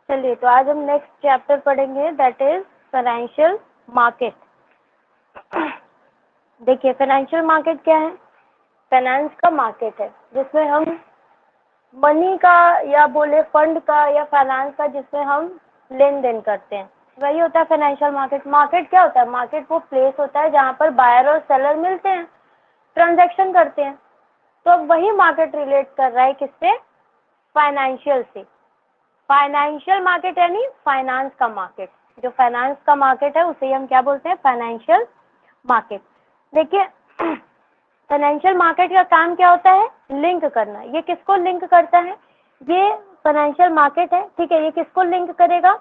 चलिए, तो आज हम नेक्स्ट चैप्टर पढ़ेंगे, दैट इज फाइनेंशियल मार्केट। देखिए, फाइनेंशियल मार्केट क्या है? फाइनेंस का मार्केट है जिसमें हम मनी का या बोले फंड का या फाइनेंस का, जिसमें हम लेन देन करते हैं, वही होता है फाइनेंशियल मार्केट। मार्केट क्या होता है? मार्केट वो प्लेस होता है जहाँ पर बायर और सेलर मिलते हैं, ट्रांजैक्शन करते हैं। तो अब वही मार्केट रिलेट कर रहा है किससे? फाइनेंशियल से। फाइनेंशियल मार्केट यानी फाइनेंस का मार्केट। जो फाइनेंस का मार्केट है उसे हम क्या बोलते हैं? Financial market. देखिए, फाइनेंशियल मार्केट का काम क्या होता है? लिंक करना। ये किसको लिंक करता है? ये फाइनेंशियल मार्केट है, ठीक है। ये किसको लिंक करेगा?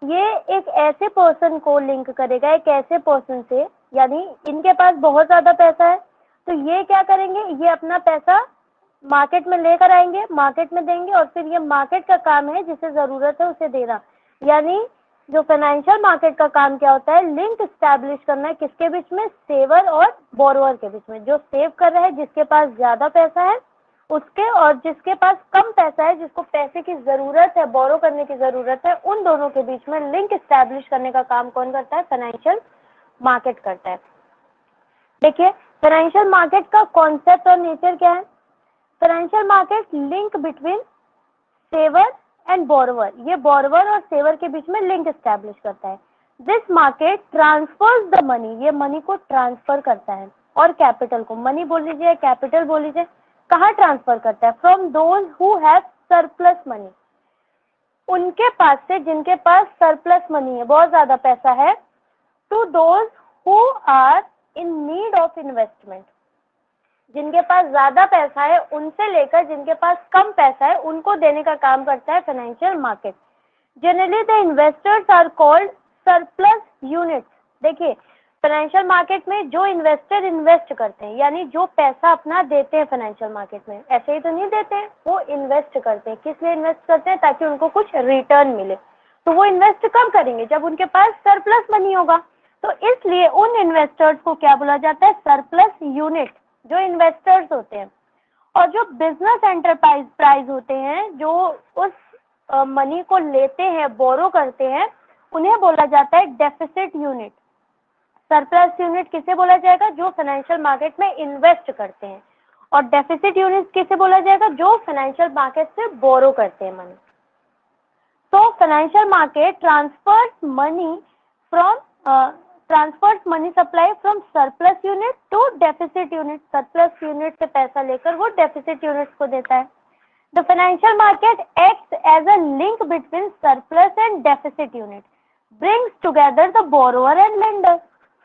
ये एक ऐसे पर्सन को लिंक करेगा, एक ऐसे पर्सन से, यानी इनके पास बहुत ज्यादा पैसा है, तो ये क्या करेंगे? ये अपना पैसा मार्केट में लेकर आएंगे, मार्केट में देंगे, और फिर ये मार्केट का काम है जिसे जरूरत है उसे देना। यानी जो फाइनेंशियल मार्केट का काम क्या होता है? लिंक स्टैब्लिश करना है किसके बीच में? सेवर और बोरोवर के बीच में। जो सेव कर रहा है, जिसके पास ज्यादा पैसा है उसके, और जिसके पास कम पैसा है, जिसको पैसे की जरूरत है, बोरो करने की जरूरत है, उन दोनों के बीच में लिंक स्टैब्लिश करने का काम कौन करता है? फाइनेंशियल मार्केट करता है। देखिए, फाइनेंशियल मार्केट का कॉन्सेप्ट और नेचर क्या है? Financial market link between saver and borrower. ये बोरोवर और सेवर के बीच में लिंक स्टैब्लिश करता है। This market transfers the money. ये मनी को ट्रांसफर करता है, और कैपिटल को, मनी बोल लीजिए, कैपिटल बोल लीजिए, कहाँ ट्रांसफर करता है? From those who have surplus money. उनके पास से जिनके पास सरप्लस मनी है, बहुत ज्यादा पैसा है, to those who are in need of investment. जिनके पास ज्यादा पैसा है उनसे लेकर जिनके पास कम पैसा है उनको देने का काम करता है financial market. Generally the investors are called surplus units. देखिए, फाइनेंशियल मार्केट में जो इन्वेस्टर इन्वेस्ट करते हैं, यानी जो पैसा अपना देते हैं फाइनेंशियल मार्केट में, ऐसे ही तो नहीं देते हैं, वो इन्वेस्ट करते हैं। किस लिए इन्वेस्ट करते हैं? ताकि उनको कुछ रिटर्न मिले। तो वो इन्वेस्ट कब करेंगे? जब उनके पास सरप्लस मनी होगा। तो इसलिए उन इन्वेस्टर्स को क्या बोला जाता है? सरप्लस यूनिट, जो इन्वेस्टर्स होते हैं। और जो बिजनेस एंटरप्राइज होते हैं, जो उस मनी को लेते हैं, बोरो करते हैं, उन्हें बोला जाता है डेफिसिट यूनिट। सरप्लस यूनिट किसे बोला जाएगा? जो फाइनेंशियल मार्केट में इन्वेस्ट करते हैं। और डेफिसिट यूनिट किसे बोला जाएगा? जो फाइनेंशियल मार्केट से बोरो करते हैं मनी। तो financial market transfers money supply from surplus unit to deficit unit. Surplus unit से पैसा लेकर वो डेफिसिट यूनिट्स को देता है। The financial market acts as a link between surplus and deficit unit, brings together the borrower and lender.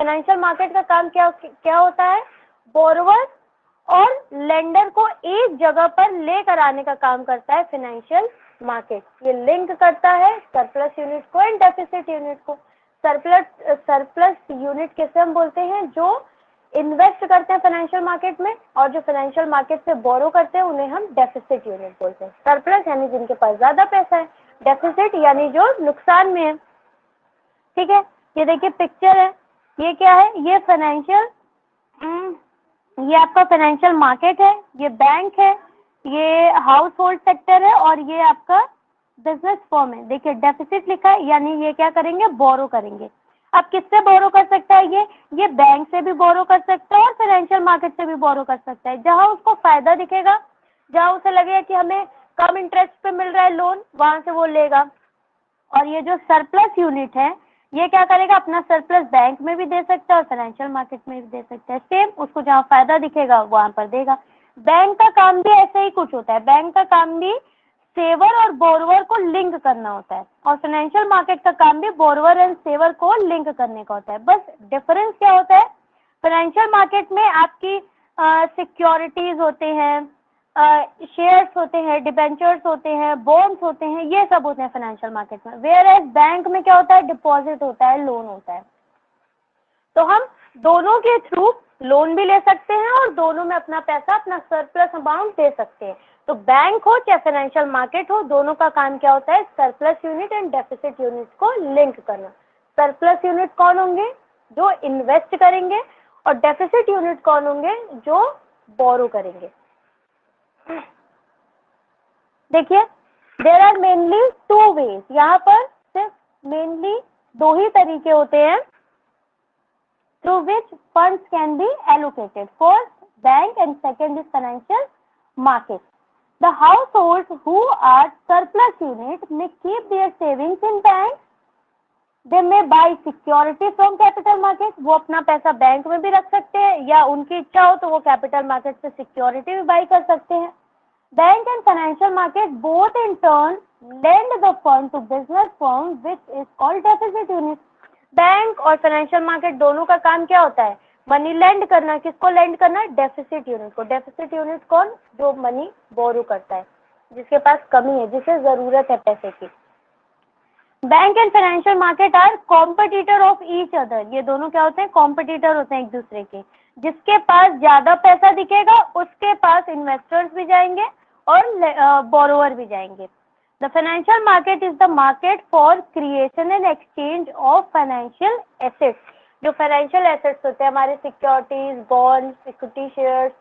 Financial market का काम क्या होता है? बोरोवर और लेंडर को एक जगह पर लेकर आने का काम करता है फाइनेंशियल मार्केट। ये लिंक करता है सरप्लस यूनिट को एंड डेफिसिट यूनिट को। सरप्लस यूनिट किसे हम बोलते हैं? जो इन्वेस्ट करते हैं फाइनेंशियल मार्केट में, और जो फाइनेंशियल मार्केट से बोरो करते हैं उन्हें हम डेफिसिट यूनिट बोलते हैं। सरप्लस यानी जिनके पास ज्यादा पैसा है, डेफिसिट यानी जो नुकसान में है। ठीक है, ये देखिए पिक्चर है, ये क्या है? ये ये आपका फाइनेंशियल मार्केट है, ये बैंक है, ये हाउस होल्ड सेक्टर है, और ये आपका बिजनेस फर्म है। देखिए डेफिसिट लिखा है, यानी ये क्या करेंगे? बोरो करेंगे। अब किससे बोरो कर सकता है? ये बैंक से भी बोरो कर सकता है और फाइनेंशियल मार्केट से भी बोरो कर सकता है। जहां उसको फायदा दिखेगा, जहां उसे लगेगा कि हमें कम इंटरेस्ट पे मिल रहा है लोन, वहां से वो लेगा। और ये जो सरप्लस यूनिट है, ये क्या करेगा? अपना सरप्लस बैंक में भी दे सकता है और फाइनेंशियल मार्केट में भी दे सकता है। सेम, उसको जहाँ फायदा दिखेगा वहां पर देगा। बैंक का काम भी ऐसे ही कुछ होता है। बैंक का काम भी सेवर और बोरोवर को लिंक करना होता है, और फाइनेंशियल मार्केट का काम भी बोरोवर एंड सेवर को लिंक करने का होता है। बस डिफरेंस क्या होता है? फाइनेंशियल मार्केट में आपकी सिक्योरिटीज होते हैं, शेयर्स होते हैं, डिबेंचर्स होते हैं, बॉन्ड्स होते हैं, ये सब होते हैं फाइनेंशियल मार्केट में। वेयर एज बैंक में क्या होता है? डिपॉजिट होता है, लोन होता है। तो हम दोनों के थ्रू लोन भी ले सकते हैं और दोनों में अपना पैसा, अपना सरप्लस अमाउंट दे सकते हैं। तो बैंक हो चाहे फाइनेंशियल मार्केट हो, दोनों का काम क्या होता है? Surplus unit and deficit unit को लिंक करना। सरप्लस यूनिट कौन होंगे? जो इन्वेस्ट करेंगे, और डेफिसिट यूनिट कौन होंगे? जो बोरो करेंगे। देखिए, there are mainly two ways, यहाँ पर सिर्फ मेनली दो ही तरीके होते हैं through which funds can be allocated. First, bank, and second is financial market. The households who are surplus unit may keep their savings in bank. They may buy security from capital market. वो अपना पैसा bank में भी रख सकते हैं या उनकी इच्छा हो तो वो कैपिटल मार्केट से सिक्योरिटी भी बाई कर सकते हैं. Bank and financial market both in turn lend the fund to business firm which is called deficit unit. Bank और फाइनेंशियल मार्केट दोनों का काम क्या होता है? मनी लेंड करना. किसको लेंड करना? डेफिसिट यूनिट को. डेफिसिट यूनिट कौन? जो मनी बोरो करता है, जिसके पास कमी है, जिसे जरूरत है पैसे की. Bank and financial market are competitor of each other. ये दोनों क्या होते हैं? कॉम्पिटिटर होते हैं एक दूसरे के. जिसके पास ज्यादा पैसा दिखेगा उसके पास इन्वेस्टर्स भी जाएंगे और बोरोवर भी जाएंगे. The financial market is the market for creation and exchange of financial assets. जो financial assets होते हैं हमारे securities, bonds, equity shares,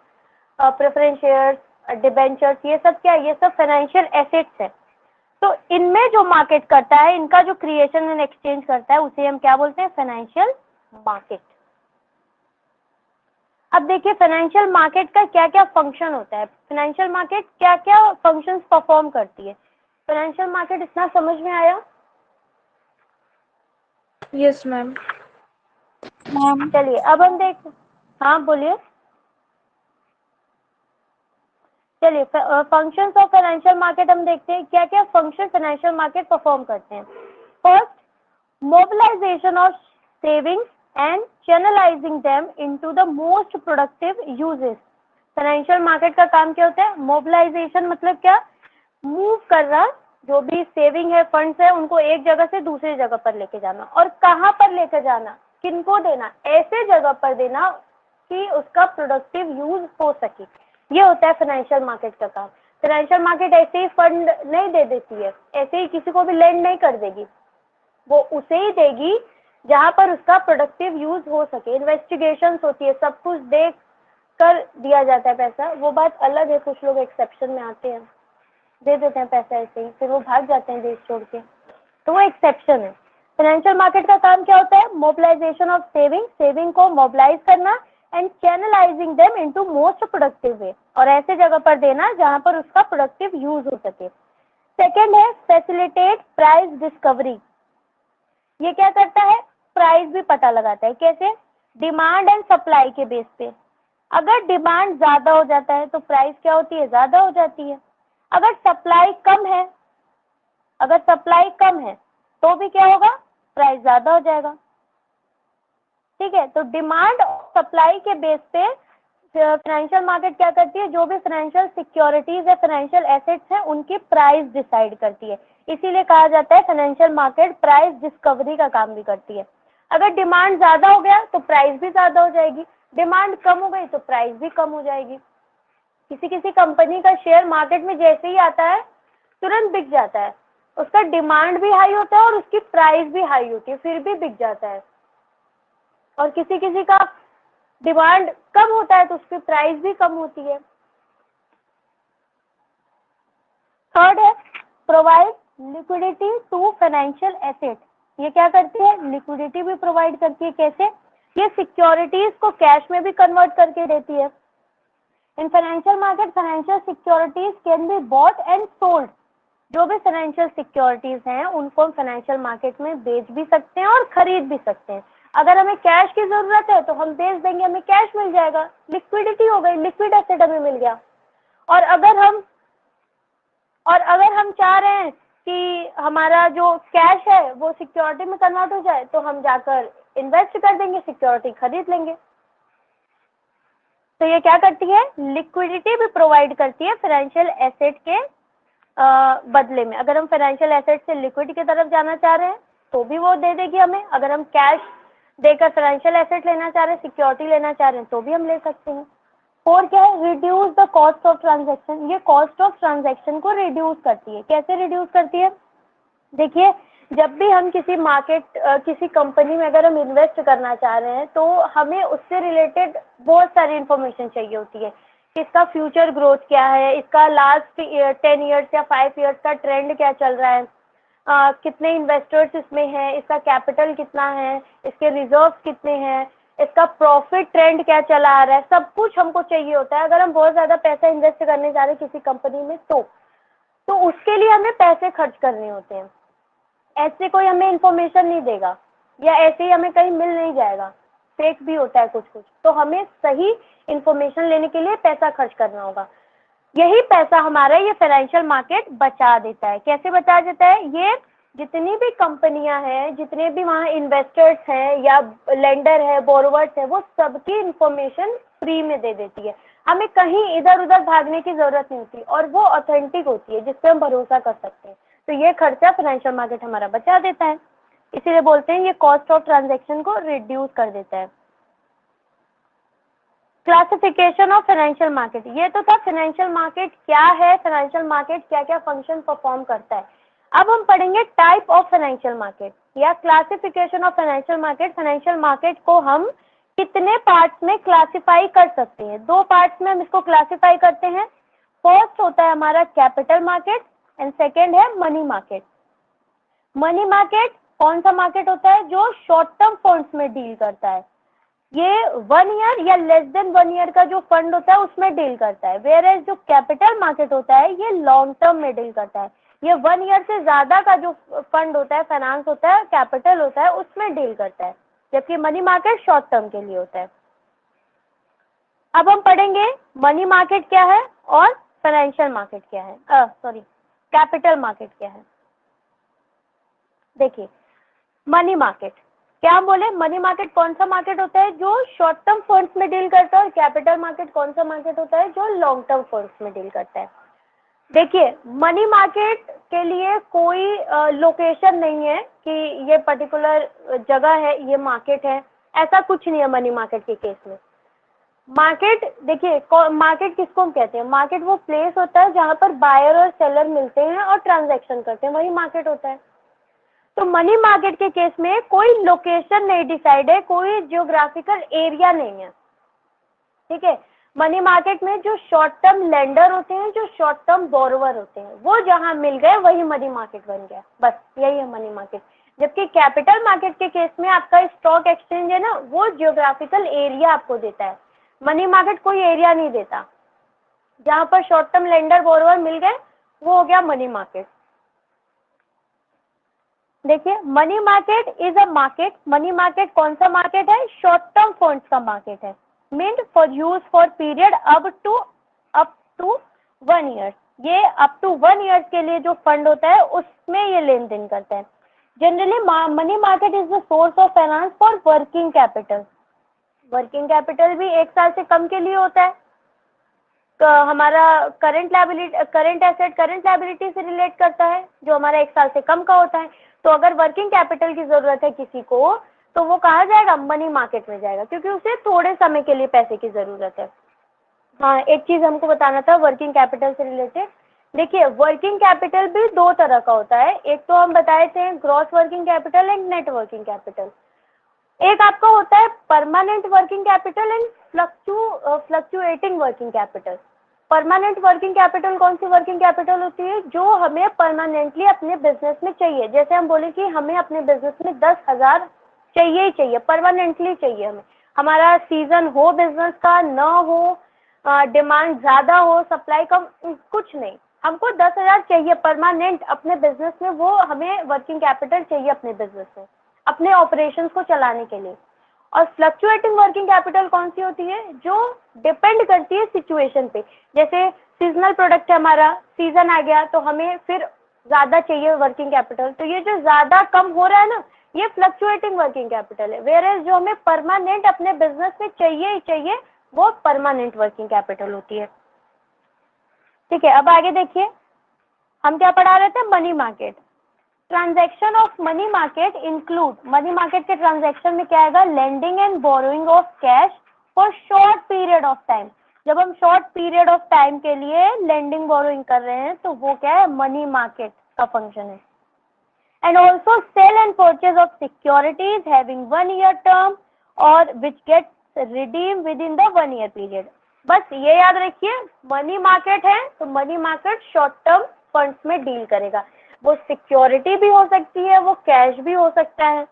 preference shares, debentures, ये सब क्या है? ये सब फाइनेंशियल एसेट्स है. तो इनमें जो मार्केट करता है, इनका जो क्रिएशन एंड एक्सचेंज करता है, उसे हम क्या बोलते हैं? Financial market. अब देखिए फाइनेंशियल मार्केट का क्या क्या फंक्शन होता है. फाइनेंशियल मार्केट क्या क्या फंक्शंस परफॉर्म करती है. फाइनेंशियल मार्केट इतना समझ में आया? Yes ma'am. चलिए अब हम देखते. हाँ बोलिए. चलिए फंक्शंस ऑफ फाइनेंशियल मार्केट हम देखते हैं. क्या क्या फंक्शन फाइनेंशियल मार्केट परफॉर्म करते हैं. First, mobilization of savings and channelizing them into the most productive uses. Financial market का काम क्या होता है? मोबिलाइजेशन मतलब क्या? मूव करना. जो भी सेविंग है, फंड्स है, उनको एक जगह से दूसरी जगह पर लेके जाना. और कहाँ पर लेकर जाना? किनको देना? ऐसे जगह पर देना कि उसका प्रोडक्टिव यूज हो सके. ये होता है फाइनेंशियल मार्केट का काम. फाइनेंशियल मार्केट ऐसे ही फंड नहीं दे देती है, ऐसे ही किसी को भी लेंड नहीं कर देगी. वो उसे ही देगी जहाँ पर उसका प्रोडक्टिव यूज हो सके. इन्वेस्टिगेशंस होती है, सब कुछ देख कर दिया जाता है पैसा. वो बात अलग है, कुछ लोग एक्सेप्शन में आते हैं, दे देते हैं पैसा ऐसे ही, फिर वो भाग जाते हैं देश छोड़ के, तो वो एक्सेप्शन है. फाइनेंशियल मार्केट का काम क्या होता है? मोबिलाइजेशन ऑफ सेविंग, सेविंग को मोबिलाइज करना, and channelizing them into most productive way, और ऐसे जगह पर देना जहां पर उसका प्रोडक्टिव यूज हो सके. सेकेंड है फैसिलिटेट प्राइस डिस्कवरी. ये क्या करता है? प्राइस भी पता लगाता है. कैसे? डिमांड एंड सप्लाई के बेस पे. अगर डिमांड ज्यादा हो जाता है तो प्राइस क्या होती है? ज्यादा हो जाती है. अगर सप्लाई कम है तो भी क्या होगा? प्राइस ज्यादा हो जाएगा. ठीक है. तो डिमांड और सप्लाई के बेस पे फाइनेंशियल मार्केट क्या करती है? जो भी फाइनेंशियल सिक्योरिटीज है, फाइनेंशियल एसेट्स हैं, उनकी प्राइस डिसाइड करती है. इसीलिए कहा जाता है फाइनेंशियल मार्केट प्राइस डिस्कवरी का काम भी करती है. अगर डिमांड ज्यादा हो गया तो प्राइस भी ज्यादा हो जाएगी. डिमांड कम हो गई तो प्राइस भी कम हो जाएगी. किसी कंपनी का शेयर मार्केट में जैसे ही आता है तुरंत बिक जाता है. उसका डिमांड भी हाई होता है और उसकी प्राइस भी हाई होती है, फिर भी बिक जाता है. और किसी का डिमांड कम होता है तो उसकी प्राइस भी कम होती है. थर्ड है provide liquidity to financial asset. ये क्या करती है? लिक्विडिटी भी प्रोवाइड करती है. कैसे? ये सिक्योरिटीज को कैश में भी कन्वर्ट करके देती है. In financial market financial securities can be bought and sold. जो भी फाइनेंशियल सिक्योरिटीज हैं उनको हम फाइनेंशियल मार्केट में बेच भी सकते हैं और खरीद भी सकते हैं. अगर हमें कैश की जरूरत है तो हम बेच देंगे, हमें कैश मिल जाएगा, लिक्विडिटी हो गई, लिक्विड एसेट हमें मिल गया. और अगर हम चाह रहे हैं कि हमारा जो कैश है वो सिक्योरिटी में कन्वर्ट हो जाए तो हम जाकर इन्वेस्ट कर देंगे, सिक्योरिटी खरीद लेंगे. तो ये क्या करती है? लिक्विडिटी भी प्रोवाइड करती है फाइनेंशियल एसेट के बदले में. अगर हम फाइनेंशियल एसेट से लिक्विड की तरफ जाना चाह रहे हैं तो भी वो दे देगी हमें. अगर हम कैश देकर फाइनेंशियल एसेट लेना चाह रहे हैं, सिक्योरिटी लेना चाह रहे हैं, तो भी हम ले सकते हैं. और क्या है? Reduce the cost of transaction. ये कॉस्ट ऑफ ट्रांजैक्शन को रिड्यूस करती है. कैसे रिड्यूस करती है? देखिए जब भी हम किसी कंपनी में अगर हम इन्वेस्ट करना चाह रहे हैं तो हमें उससे रिलेटेड बहुत सारी इंफॉर्मेशन चाहिए होती है इसका फ्यूचर ग्रोथ क्या है, इसका लास्ट 10 ईयर्स या 5 ईयर्स का ट्रेंड क्या चल रहा है, कितने इन्वेस्टर्स इसमें हैं, इसका कैपिटल कितना है, इसके रिजर्व्स कितने हैं, इसका प्रॉफिट ट्रेंड क्या चला आ रहा है, सब कुछ हमको चाहिए होता है। अगर हम बहुत ज़्यादा पैसा इन्वेस्ट करने जा रहे हैं किसी कंपनी में तो उसके लिए हमें पैसे खर्च करने होते हैं। ऐसे कोई हमें इन्फॉर्मेशन नहीं देगा या ऐसे ही हमें कहीं मिल नहीं जाएगा, फेक भी होता है कुछ कुछ, तो हमें सही इन्फॉर्मेशन लेने के लिए पैसा खर्च करना होगा। यही पैसा हमारा ये फाइनेंशियल मार्केट बचा देता है। कैसे बचा देता है? ये जितनी भी कंपनियां हैं, जितने भी वहाँ इन्वेस्टर्स हैं या लेंडर है, बोरोवर्स है, वो सबकी इंफॉर्मेशन फ्री में दे देती है। हमें कहीं इधर उधर भागने की जरूरत नहीं होती और वो ऑथेंटिक होती है जिस पे हम भरोसा कर सकते हैं। तो ये खर्चा फाइनेंशियल मार्केट हमारा बचा देता है, इसीलिए बोलते हैं ये कॉस्ट ऑफ ट्रांजैक्शन को रिड्यूस कर देता है। क्लासिफिकेशन ऑफ फाइनेंशियल मार्केट, ये तो था फाइनेंशियल मार्केट क्या है, फाइनेंशियल मार्केट क्या क्या फंक्शन परफॉर्म करता है। अब हम पढ़ेंगे टाइप ऑफ फाइनेंशियल मार्केट या classification of financial market. Financial market को हम कितने पार्ट्स में क्लासिफाई कर सकते हैं? 2 पार्ट्स में हम इसको क्लासिफाई करते हैं। फर्स्ट होता है हमारा कैपिटल मार्केट एंड सेकेंड है मनी मार्केट। मनी मार्केट कौन सा मार्केट होता है? जो शॉर्ट टर्म फंड्स में डील करता है। ये 1 ईयर या लेस देन 1 ईयर का जो फंड होता है उसमें डील करता है। वेयर एज जो कैपिटल मार्केट होता है ये लॉन्ग टर्म में डील करता है। ये 1 ईयर से ज्यादा का जो फंड होता है, फाइनेंस होता है, कैपिटल होता है, उसमें डील करता है, जबकि मनी मार्केट शॉर्ट टर्म के लिए होता है। अब हम पढ़ेंगे मनी मार्केट क्या है और फाइनेंशियल मार्केट क्या है, कैपिटल मार्केट क्या है। देखिए, मनी मार्केट क्या हम बोले, मनी मार्केट कौन सा मार्केट होता है? जो शॉर्ट टर्म फंड्स में डील करता है। और कैपिटल मार्केट कौन सा मार्केट होता है? जो लॉन्ग टर्म फंड्स में डील करता है। देखिए, मनी मार्केट के लिए कोई लोकेशन नहीं है कि ये पर्टिकुलर जगह है, ये मार्केट है, ऐसा कुछ नहीं है मनी मार्केट के केस में। मार्केट, देखिए, मार्केट किसको हम कहते हैं? मार्केट वो प्लेस होता है जहाँ पर बायर और सेलर मिलते हैं और ट्रांजैक्शन करते हैं, वही मार्केट होता है। तो मनी मार्केट के केस में कोई लोकेशन नहीं डिसाइड है, कोई जियोग्राफिकल एरिया नहीं है, ठीक है। मनी मार्केट में जो शॉर्ट टर्म लेंडर होते हैं, जो शॉर्ट टर्म बोरोवर होते हैं, वो जहां मिल गए वही मनी मार्केट बन गया, बस यही है मनी मार्केट। जबकि कैपिटल मार्केट के केस में आपका स्टॉक एक्सचेंज है ना, वो जियोग्राफिकल एरिया आपको देता है। मनी मार्केट कोई एरिया नहीं देता, जहां पर शॉर्ट टर्म लेंडर बोरोवर मिल गए वो हो गया मनी मार्केट। देखिए, money market is a market. Money market कौन सा मार्केट है? शॉर्ट टर्म फंड्स का मार्केट है, meant for use for period up to 1 year. ये अप टू 1 ईयर के लिए जो फंड होता है उसमें ये लेन देन करता है। Generally money market is the source of finance for working capital. Working capital भी 1 साल से कम के लिए होता है। हमारा करंट एसेट करंट लायबिलिटी से रिलेट करता है, जो हमारा 1 साल से कम का होता है। तो अगर वर्किंग कैपिटल की जरूरत है किसी को, तो वो कहाँ जाएगा? मनी मार्केट में जाएगा, क्योंकि उसे थोड़े समय के लिए पैसे की जरूरत है। हाँ, एक चीज हमको बताना था वर्किंग कैपिटल से रिलेटेड। देखिए, वर्किंग कैपिटल भी 2 तरह का होता है। एक तो हम बताए थे gross working capital and net working capital. एक आपका होता है permanent working capital and fluctuating working capital. Permanent working capital कौन सी वर्किंग कैपिटल होती है? जो हमें परमानेंटली अपने बिजनेस में चाहिए। जैसे हम बोले कि हमें अपने बिजनेस में 10,000 चाहिए ही चाहिए, परमानेंटली चाहिए हमें। हमारा सीजन हो बिजनेस का, ना हो, डिमांड ज्यादा हो, सप्लाई कम, कुछ नहीं, हमको 10,000 चाहिए परमानेंट अपने बिजनेस में। वो हमें वर्किंग कैपिटल चाहिए अपने बिजनेस में, अपने ऑपरेशंस को चलाने के लिए। और फ्लक्चुएटिंग वर्किंग कैपिटल कौन सी होती है? जो डिपेंड करती है सिचुएशन पे। जैसे सीजनल प्रोडक्ट है हमारा, सीजन आ गया तो हमें फिर ज्यादा चाहिए वर्किंग कैपिटल, तो ये जो ज्यादा कम हो रहा है ना, ये फ्लक्चुएटिंग वर्किंग कैपिटल है। वेयर एज जो हमें परमानेंट अपने बिजनेस में चाहिए ही चाहिए, वो परमानेंट वर्किंग कैपिटल होती है, ठीक है। अब आगे देखिए, हम क्या पढ़ा रहे थे? Money market. Transaction of money market include, money market के ट्रांजैक्शन में क्या आएगा? Lending and borrowing of cash for short period of time. जब हम शॉर्ट पीरियड ऑफ टाइम के लिए लेंडिंग बोरोइंग कर रहे हैं तो वो क्या है? मनी मार्केट का फंक्शन है। And also sale and purchase of securities having 1 year term और which gets redeem with in the 1 year period. बस ये याद रखिए, मनी मार्केट है तो money market short term funds में डील करेगा। वो सिक्योरिटी भी हो सकती है, वो कैश भी हो सकता है,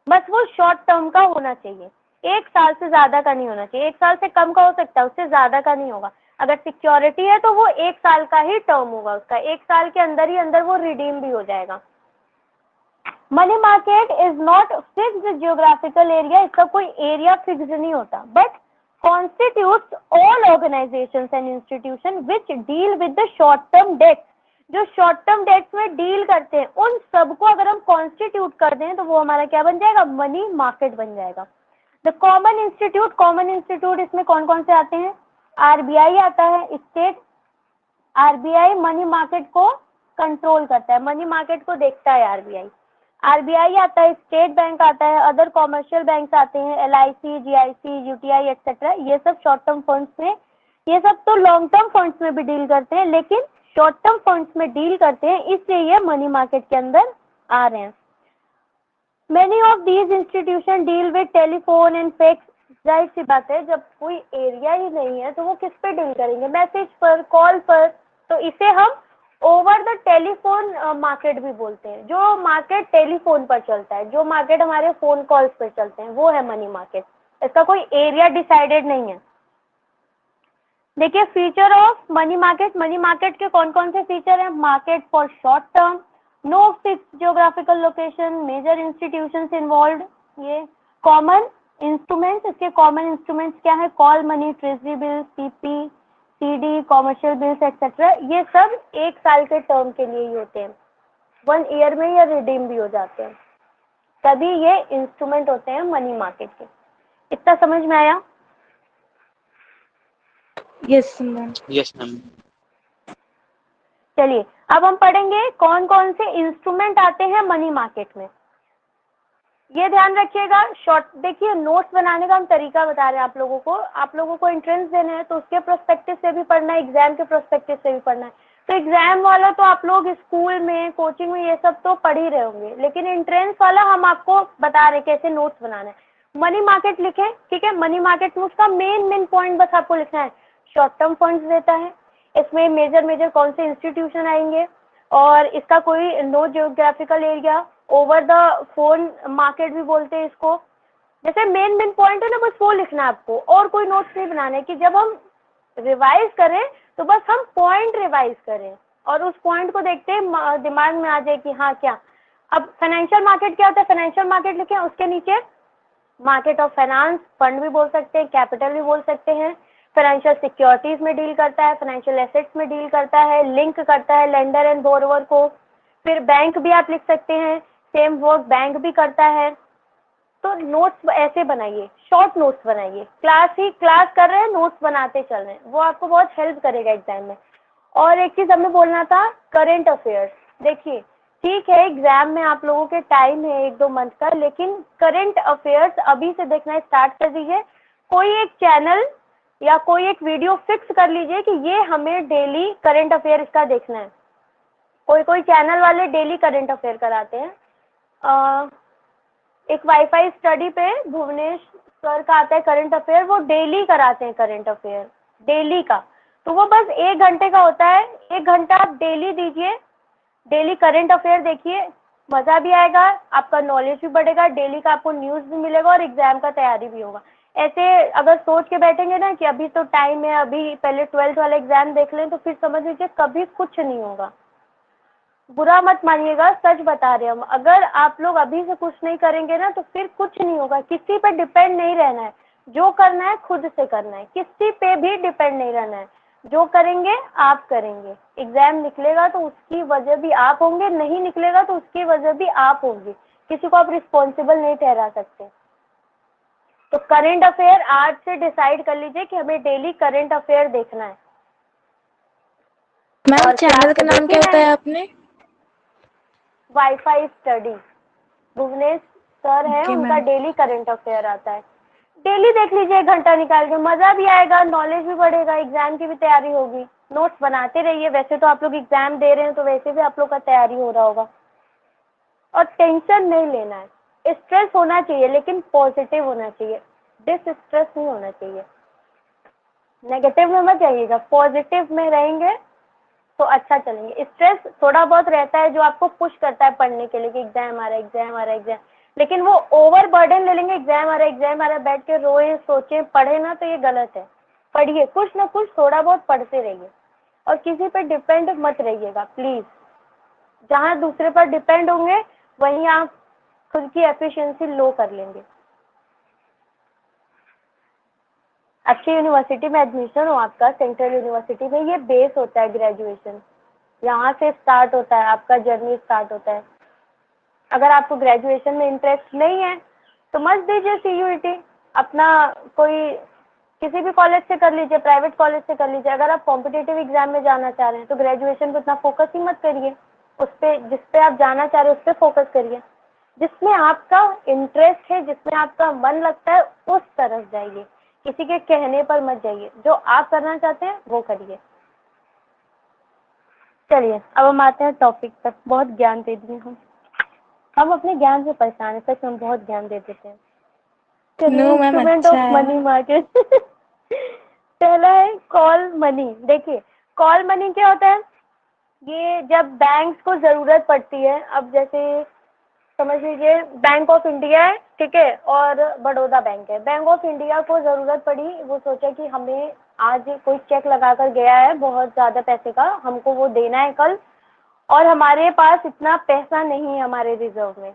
बस वो शॉर्ट टर्म का होना चाहिए, 1 साल से ज्यादा का नहीं होना चाहिए। 1 साल से कम का हो सकता है, उससे ज्यादा का नहीं होगा। अगर सिक्योरिटी है तो वो 1 साल का ही टर्म होगा उसका, 1 साल के अंदर ही अंदर वो रिडीम भी हो जाएगा। Money market is not fixed geographical area, इसका कोई एरिया फिक्स्ड नहीं होता, but constitutes all organisations and institution which deal with the short term debts. जो शॉर्ट टर्म डेट्स में डील करते हैं उन सबको अगर हम कॉन्स्टिट्यूट कर दें तो वो हमारा क्या बन जाएगा, मनी मार्केट बन जाएगा। द कॉमन इंस्टीट्यूट इसमें कौन कौन से आते हैं, आरबीआई आता है, स्टेट आरबीआई मनी मार्केट को कंट्रोल करता है, मनी मार्केट को देखता है आरबीआई आता है, स्टेट बैंक आता है, अदर कॉमर्शियल बैंक्स आते हैं, एलआईसी, जीआईसी, यूटीआई एक्सेट्रा। ये सब शॉर्ट टर्म फंड्स में, ये सब तो लॉन्ग टर्म फंड्स में भी डील करते हैं, लेकिन शॉर्ट टर्म फंड्स में डील करते हैं, इसलिए ये मनी मार्केट के अंदर आ रहे हैं। Many of these institution deal with telephone and fax. जाहिर सी बात है, जब कोई एरिया ही नहीं है तो वो किस पे डील करेंगे, मैसेज पर, कॉल पर, तो इसे हम ओवर द टेलीफोन मार्केट भी बोलते हैं। जो मार्केट टेलीफोन पर चलता है, जो मार्केट हमारे फोन कॉल्स पर चलते हैं, वो है मनी मार्केट। इसका कोई एरिया डिसाइडेड नहीं है। देखिए फीचर ऑफ मनी मार्केट के कौन कौन से फीचर हैं, market for short term, no fix geographical location, major institutions involve, ये कॉमन इंस्ट्रूमेंट्स, इसके कॉमन इंस्ट्रूमेंट्स क्या है, call money, treasury bill, CP, CD, commercial bills etcetera. ये सब 1 साल के टर्म के लिए ही होते हैं, 1 ईयर में या रिडीम भी हो जाते हैं, तभी ये इंस्ट्रूमेंट होते हैं मनी मार्केट के। इतना समझ में आया? Yes ma'am. Yes ma'am. चलिए अब हम पढ़ेंगे कौन कौन से इंस्ट्रूमेंट आते हैं मनी मार्केट में। ये ध्यान रखिएगा, शॉर्ट देखिए नोट्स बनाने का हम तरीका बता रहे हैं आप लोगों को एंट्रेंस देना है तो उसके प्रोस्पेक्टिव से भी पढ़ना है, एग्जाम के प्रोस्पेक्टिव से भी पढ़ना है। तो एग्जाम वाला तो आप लोग स्कूल में, कोचिंग में ये सब तो पढ़ ही रहे होंगे, लेकिन एंट्रेंस वाला हम आपको बता रहे कैसे नोट्स बनाना है। मनी मार्केट लिखें, ठीक है। मनी मार्केट में उसका मेन पॉइंट बस आपको लिखना है, शॉर्ट टर्म फंड्स देता है, इसमें मेजर कौन से इंस्टीट्यूशन आएंगे, और इसका कोई no geographical area, over the phone market भी बोलते हैं इसको। जैसे मेन पॉइंट है ना, बस वो लिखना है आपको, और कोई नोट्स नहीं बनाना है कि जब हम रिवाइज करें तो बस हम पॉइंट रिवाइज करें और उस पॉइंट को देखते हैं दिमाग में आ जाए कि हाँ क्या। अब फाइनेंशियल मार्केट क्या होता है, फाइनेंशियल मार्केट लिखें, उसके नीचे मार्केट ऑफ फाइनेंस, फंड भी बोल सकते हैं, कैपिटल भी बोल सकते हैं, फाइनेंशियल सिक्योरिटीज में डील करता है, फाइनेंशियल एसेट्स में डील करता है, लिंक करता है लेंडर एंड बोरोवर को। फिर बैंक भी आप लिख सकते हैं, सेम वर्क बैंक भी करता है। तो नोट्स ऐसे बनाइए, शॉर्ट नोट्स बनाइए, क्लास कर रहे हैं, नोट्स बनाते चल रहे हैं, वो आपको बहुत हेल्प करेगा एग्जाम में। और एक चीज हमें बोलना था, करंट अफेयर्स। देखिए ठीक है, एग्जाम में आप लोगों के टाइम है 1-2 मंथ का, लेकिन करंट अफेयर्स अभी से देखना स्टार्ट कर दीजिए। कोई एक चैनल या कोई एक वीडियो फिक्स कर लीजिए कि ये हमें डेली करंट अफेयर इसका देखना है। कोई चैनल वाले डेली करंट अफेयर कराते हैं। एक वाईफाई स्टडी पे भुवनेश सर का आता है करंट अफेयर, वो डेली कराते हैं करंट अफेयर, डेली का। तो वो बस 1 घंटे का होता है, 1 घंटा आप डेली दीजिए, डेली करंट अफेयर देखिए, मज़ा भी आएगा, आपका नॉलेज भी बढ़ेगा, डेली का आपको न्यूज़ भी मिलेगा और एग्जाम का तैयारी भी होगा। ऐसे अगर सोच के बैठेंगे ना कि अभी तो टाइम है, अभी पहले 12th वाला एग्जाम देख लें, तो फिर समझ लीजिए कभी कुछ नहीं होगा। बुरा मत मानिएगा, सच बता रहे हम, अगर आप लोग अभी से कुछ नहीं करेंगे ना तो फिर कुछ नहीं होगा। किसी पर डिपेंड नहीं रहना है, जो करना है खुद से करना है, किसी पे भी डिपेंड नहीं रहना है। जो करेंगे आप करेंगे, एग्जाम निकलेगा तो उसकी वजह भी आप होंगे, नहीं निकलेगा तो उसकी वजह भी आप होंगे, किसी को आप रिस्पॉन्सिबल नहीं ठहरा सकते। तो करंट अफेयर आज से डिसाइड कर लीजिए कि हमें डेली करंट अफेयर देखना है। मैम और चैनल का नाम क्या बताया आपने? वाईफाई स्टडी, भुवनेश सर है, ओके उनका मैम। डेली करंट अफेयर आता है। डेली देख लीजिए, 1 घंटा निकाल के, मज़ा भी आएगा, नॉलेज भी बढ़ेगा, एग्जाम की भी तैयारी होगी। नोट्स बनाते रहिए, वैसे तो आप लोग एग्जाम दे रहे हैं तो वैसे भी आप लोग का तैयारी हो रहा होगा। और टेंशन नहीं लेना है, स्ट्रेस होना चाहिए लेकिन पॉजिटिव होना चाहिए, डिस स्ट्रेस नहीं होना चाहिए। नेगेटिव में मत जाइएगा, पॉजिटिव में रहेंगे तो अच्छा चलेंगे। स्ट्रेस थोड़ा बहुत रहता है जो आपको पुश करता है पढ़ने के लिए कि एग्जाम आ रहा है, एग्जाम आ रहा है, एग्जाम, लेकिन वो ओवर बर्डन ले लेंगे, एग्जाम आ रहा है, एग्जाम आ रहा है, बैठ के रोए सोचे पढ़े ना, तो ये गलत है। पढ़िए, कुछ ना कुछ थोड़ा बहुत पढ़ते रहिए और किसी पर डिपेंड मत रहिएगा प्लीज। जहाँ दूसरे पर डिपेंड होंगे वहीं आप खुद की एफिशिएंसी लो कर लेंगे। अच्छी यूनिवर्सिटी में एडमिशन हो आपका, सेंट्रल यूनिवर्सिटी में, ये बेस होता है ग्रेजुएशन, यहाँ से स्टार्ट होता है आपका जर्नी, स्टार्ट होता है। अगर आपको ग्रेजुएशन में इंटरेस्ट नहीं है तो मत दीजिए CUET, अपना कोई किसी भी कॉलेज से कर लीजिए, प्राइवेट कॉलेज से कर लीजिए। अगर आप कॉम्पिटिटिव एग्जाम में जाना चाह रहे हैं तो ग्रेजुएशन पे उतना फोकस ही मत करिए, उस पर जिस पे आप जाना चाह रहे हैं उस पर फोकस करिए। जिसमें आपका इंटरेस्ट है, जिसमें आपका मन लगता है, उस तरफ जाइए, किसी के कहने पर मत जाइए। जो आप करना चाहते हैं वो करिए। चलिए अब हम आते हैं टॉपिक पर। बहुत ज्ञान दे दिए हम अपने ज्ञान से परेशान है, सच में बहुत ज्ञान दे देते हैं। चलिए, नो मैम, इंस्ट्रूमेंट अच्छा ऑफ है। Money market. पहला है कॉल मनी। देखिए, कॉल मनी क्या होता है? ये जब बैंक्स को जरूरत पड़ती है, अब जैसे समझ लीजिए बैंक ऑफ इंडिया है, ठीक है, और बड़ौदा बैंक है। बैंक ऑफ इंडिया को ज़रूरत पड़ी, वो सोचा कि हमें आज कोई चेक लगा कर गया है बहुत ज़्यादा पैसे का, हमको वो देना है कल, और हमारे पास इतना पैसा नहीं है हमारे रिजर्व में।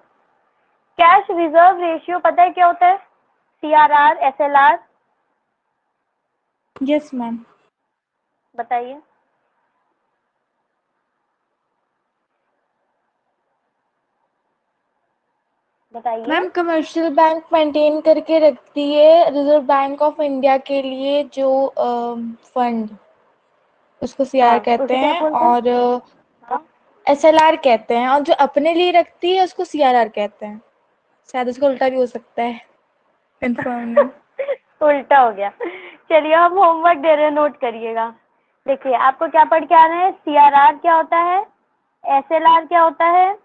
कैश रिजर्व रेशियो पता है क्या होता है? CRR, SLR, yes ma'am. बताइए। बताइए। मैम, कमर्शियल बैंक मेंटेन करके रखती है रिजर्व बैंक ऑफ इंडिया के लिए जो फंड, उसको CR हाँ, कहते उसे क्या हैं, बोलते हैं? और हाँ। SLR कहते हैं, और जो अपने लिए रखती है उसको CRR कहते हैं। शायद उसका उल्टा भी हो सकता है, कंफर्म नहीं। उल्टा हो गया। चलिए, हम होमवर्क दे रहे हैं, नोट करिएगा। देखिए, आपको क्या पढ़ के आना है? CRR क्या होता है, SLR क्या होता है,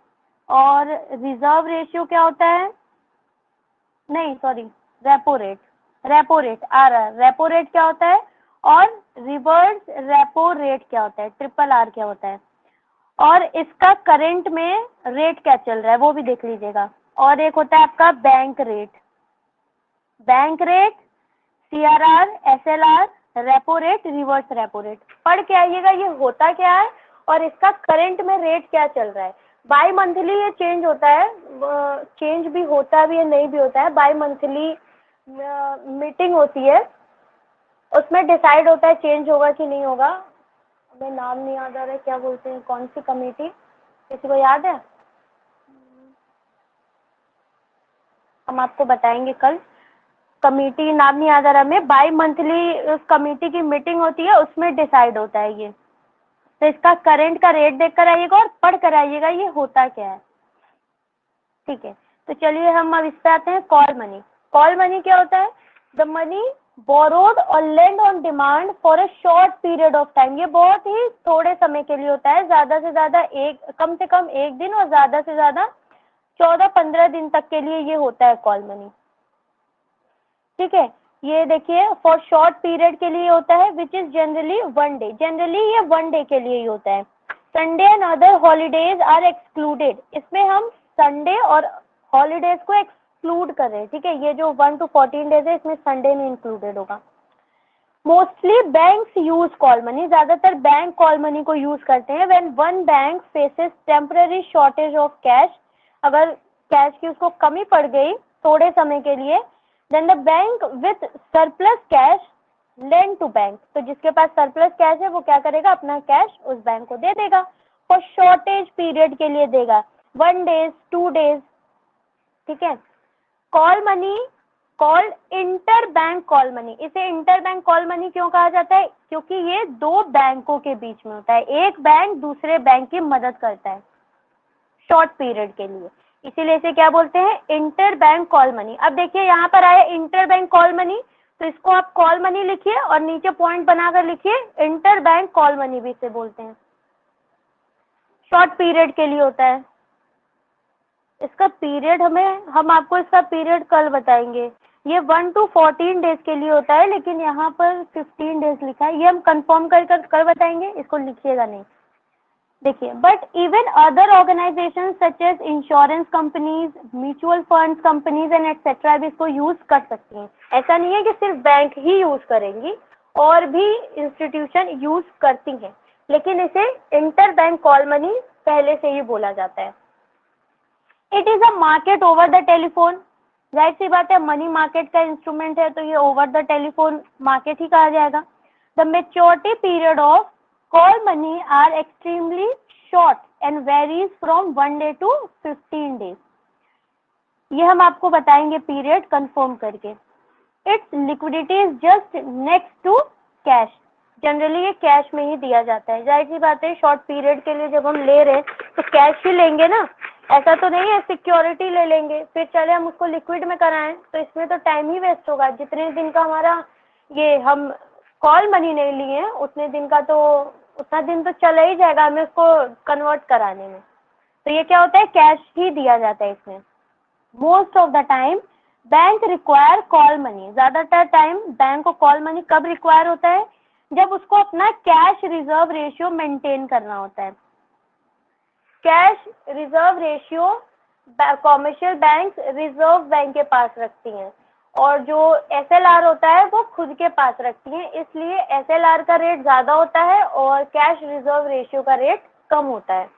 और रिजर्व रेशियो क्या होता है, नहीं sorry, repo rate. Repo rate RR, repo rate क्या होता है, और रिवर्स रेपो रेट क्या होता है, RRR क्या होता है, और इसका करंट में रेट क्या चल रहा है वो भी देख लीजिएगा। और एक होता है आपका bank rate. Bank rate, CRR, SLR, repo rate, reverse repo rate, पढ़ के आइएगा ये होता क्या है और इसका करंट में रेट क्या चल रहा है। बाई मंथली ये चेंज होता है, चेंज भी होता भी है, नहीं भी होता है। बाई मंथली मीटिंग होती है, उसमें डिसाइड होता है चेंज होगा कि नहीं होगा। हमें नाम नहीं याद आ रहा है, क्या बोलते हैं, कौन सी कमेटी, किसी को याद है? हम आपको बताएंगे कल। कमेटी नाम नहीं याद आ रहा हमें। बाई मंथली उस कमेटी की मीटिंग होती है, उसमें डिसाइड होता है ये। तो इसका करंट का रेट देख कर आइएगा और पढ़ कर आइएगा ये होता क्या है, ठीक है। तो चलिए हम अब इस पे आते हैं, कॉल मनी। कॉल मनी क्या होता है? द मनी बोरोड और lend on demand for a short period of time. ये बहुत ही थोड़े समय के लिए होता है, ज्यादा से ज्यादा कम से कम एक दिन, और ज्यादा से ज्यादा 14-15 दिन तक के लिए ये होता है कॉल मनी, ठीक है। ये देखिए, फॉर शॉर्ट पीरियड के लिए होता है, which is generally 1 day. Generally ये 1 डे के लिए ही होता है। Sunday and other holidays are excluded. इसमें हम संडे और हॉलीडेज को एक्सक्लूड कर रहे हैं, ठीक है। ये जो 1 to 14 डेज है, इसमें संडे नहीं इंक्लूडेड होगा। Mostly banks use call money. ज्यादातर बैंक कॉल मनी को यूज करते हैं when one bank faces temporary shortage of cash. अगर कैश की उसको कमी पड़ गई थोड़े समय के लिए, then the bank with surplus cash lend to bank. तो जिसके पास सरप्लस कैश है वो क्या करेगा, अपना कैश उस बैंक को दे देगा, और शॉर्टेज पीरियड के लिए देगा, 1 days 2 days, ठीक है। Call money called inter bank call money. इसे इंटर बैंक कॉल मनी क्यों कहा जाता है? क्योंकि ये दो बैंकों के बीच में होता है, एक बैंक दूसरे बैंक की मदद करता है शॉर्ट पीरियड के लिए, इसीलिए इसे क्या बोलते हैं, इंटर बैंक कॉल मनी। अब देखिए यहाँ पर आया इंटर बैंक कॉल मनी, तो इसको आप कॉल मनी लिखिए और नीचे पॉइंट बनाकर लिखिए इंटर बैंक कॉल मनी भी इसे बोलते हैं, शॉर्ट पीरियड के लिए होता है। इसका पीरियड हम आपको इसका पीरियड कल बताएंगे। ये 1 to 14 डेज के लिए होता है, लेकिन यहाँ पर 15 डेज लिखा है। ये हम कंफर्म कर बताएंगे, इसको लिखिएगा नहीं। देखिए, but even other organisation such as insurance companies, mutual funds companies and etcetera भी इसको यूज कर सकती हैं। ऐसा नहीं है कि सिर्फ बैंक ही यूज करेंगी, और भी इंस्टीट्यूशन यूज करती हैं, लेकिन इसे इंटर बैंक कॉल मनी पहले से ही बोला जाता है। It is a market over the telephone. जाहिर सी बात है, मनी मार्केट का इंस्ट्रूमेंट है, तो ये ओवर द टेलीफोन मार्केट ही कहा जाएगा। The maturity period of call money are extremely short and varies from 1 day to 15 days। ये हम आपको बताएंगे पीरियड कंफर्म करके। Its liquidity is just next to cash. Generally ये कैश में ही दिया जाता है। जाहिर सी बात है, शॉर्ट पीरियड के लिए जब हम ले रहे हैं तो कैश ही लेंगे ना, ऐसा तो नहीं है सिक्योरिटी ले लेंगे फिर चले हम उसको लिक्विड में कराएं, तो इसमें तो टाइम ही वेस्ट होगा। जितने दिन का हमारा ये हम कॉल मनी नहीं लिए उतने दिन का तो उतना दिन तो चला ही जाएगा हमें उसको कन्वर्ट कराने में। तो ये क्या होता है, कैश ही दिया जाता है इसमें। Most of the time bank require call money. ज्यादातर टाइम बैंक को कॉल मनी कब रिक्वायर होता है, जब उसको अपना कैश रिजर्व रेशियो मेंटेन करना होता है। Cash reserve ratio commercial bank reserve bank के पास रखती हैं, और जो SLR होता है वो खुद के पास रखती हैं, इसलिए SLR का रेट ज्यादा होता है और कैश रिजर्व रेशियो का रेट कम होता है।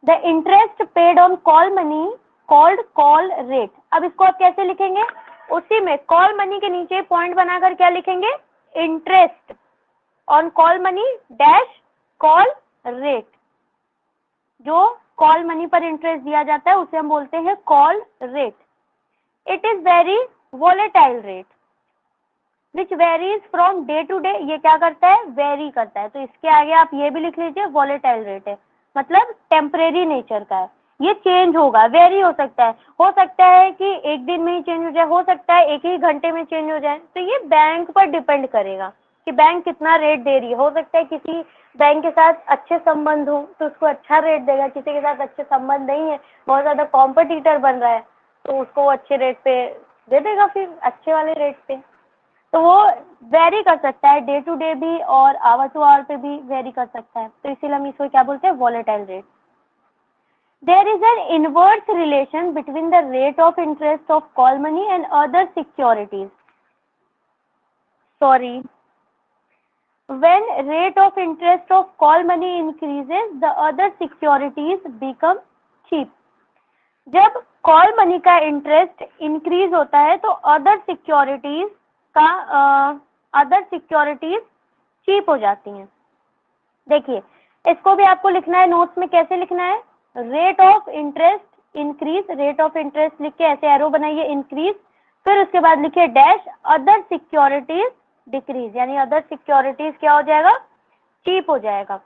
The interest paid on call money called call rate. अब इसको आप कैसे लिखेंगे, उसी में कॉल मनी के नीचे पॉइंट बनाकर क्या लिखेंगे, interest on call money dash call rate. जो कॉल मनी पर इंटरेस्ट दिया जाता है उसे हम बोलते हैं call rate. It is very volatile rate which varies from day to day. ये क्या करता है, वेरी करता है। तो इसके आगे आप ये भी लिख लीजिए, वोलेटाइल रेट है, मतलब टेम्परेरी नेचर का है, ये चेंज होगा, वेरी हो सकता है कि एक दिन में ही चेंज हो जाए, हो सकता है एक ही घंटे में चेंज हो जाए। तो ये बैंक पर डिपेंड करेगा कि बैंक कितना रेट दे रही है। हो सकता है किसी बैंक के साथ अच्छे संबंध हो तो उसको अच्छा रेट देगा, किसी के साथ अच्छे संबंध नहीं है, बहुत ज्यादा कॉम्पिटिटर बन रहा है, तो उसको अच्छे रेट पे दे देगा, फिर अच्छे वाले रेट पे। तो वो वेरी कर सकता है, डे टू डे भी और आवर टू आवर पे भी वेरी कर सकता है। तो इसीलिए हम इसको क्या बोलते हैं, volatile rate. There is an inverse relation between the rate of interest of call money and other securities. Sorry. When rate of interest of call money increases, the other securities become cheap. जब call money का interest increase होता है तो other securities cheap हो जाती हैं। देखिए, इसको भी आपको लिखना है नोट्स में। कैसे लिखना है, rate of interest increase, rate of interest लिख के ऐसे एरो बनाइए, इंक्रीज, फिर उसके बाद लिखिए डैश अदर सिक्योरिटीज डिक्रीज, यानी अदर सिक्योरिटीज क्या हो जाएगा, चीप हो जाएगा।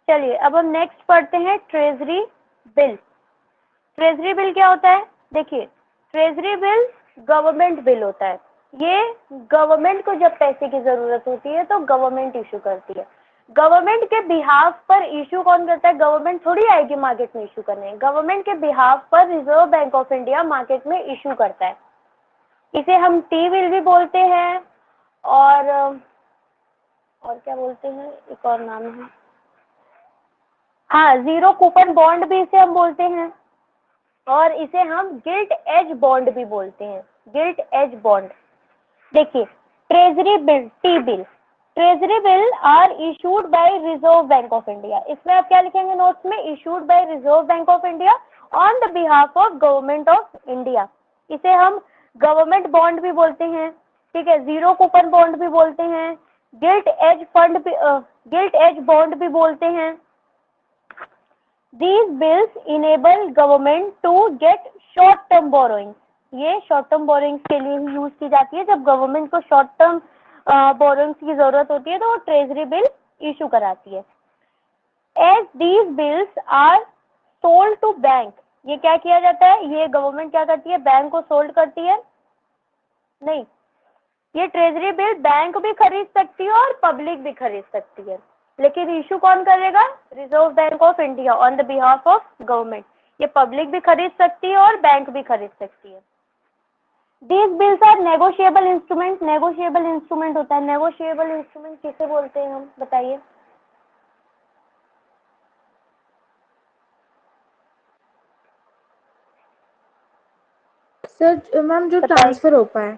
चलिए अब हम नेक्स्ट पढ़ते हैं ट्रेजरी बिल। ट्रेजरी बिल क्या होता है, देखिए ट्रेजरी बिल गवर्नमेंट बिल होता है। ये गवर्नमेंट को जब पैसे की जरूरत होती है तो गवर्नमेंट इशू करती है। गवर्नमेंट के बिहाफ पर इशू कौन करता है, गवर्नमेंट थोड़ी आएगी मार्केट में इशू करने, गवर्नमेंट के बिहाफ पर reserve Bank of India market में इशू करता है। इसे हम टी बिल भी बोलते हैं, और क्या बोलते हैं, एक और नाम है, हाँ जीरो कूपन बॉन्ड भी इसे हम बोलते हैं, और इसे हम गिल्ट एज बॉन्ड भी बोलते हैं, गिल्ट एज बॉन्ड। देखिए treasury bill, T bill, treasury bill are issued by Reserve Bank of India. इसमें आप क्या लिखेंगे नोट्स में, issued by Reserve Bank of India on the behalf of Government of India. इसे हम गवर्नमेंट बॉन्ड भी बोलते हैं, ठीक है, जीरो कूपन बॉन्ड भी बोलते हैं, गिल्ट एज फंड भी, गिल्ट एज बॉन्ड भी बोलते हैं। These bills enable government to get short term borrowing। ये शॉर्ट टर्म बोरोइंग्स के लिए ही यूज की जाती है। जब गवर्नमेंट को शॉर्ट टर्म बोरोइंग्स की जरूरत होती है तो वो ट्रेजरी बिल इशू कराती है। As these bills are sold to bank, ये क्या किया जाता है, ये गवर्नमेंट क्या करती है, बैंक को सोल्ड करती है, नहीं, ये ट्रेजरी बिल बैंक भी खरीद सकती है और पब्लिक भी खरीद सकती है, लेकिन इशू कौन करेगा, reserve Bank of India on the behalf of government. ये पब्लिक भी खरीद सकती है और बैंक भी खरीद सकती है। These bills are negotiable instrument, negotiable instrument होता है, नेगोशिएबल इंस्ट्रूमेंट किसे बोलते हैं हम, बताइए। सर मैम जो बताइए। ट्रांसफर हो पाए।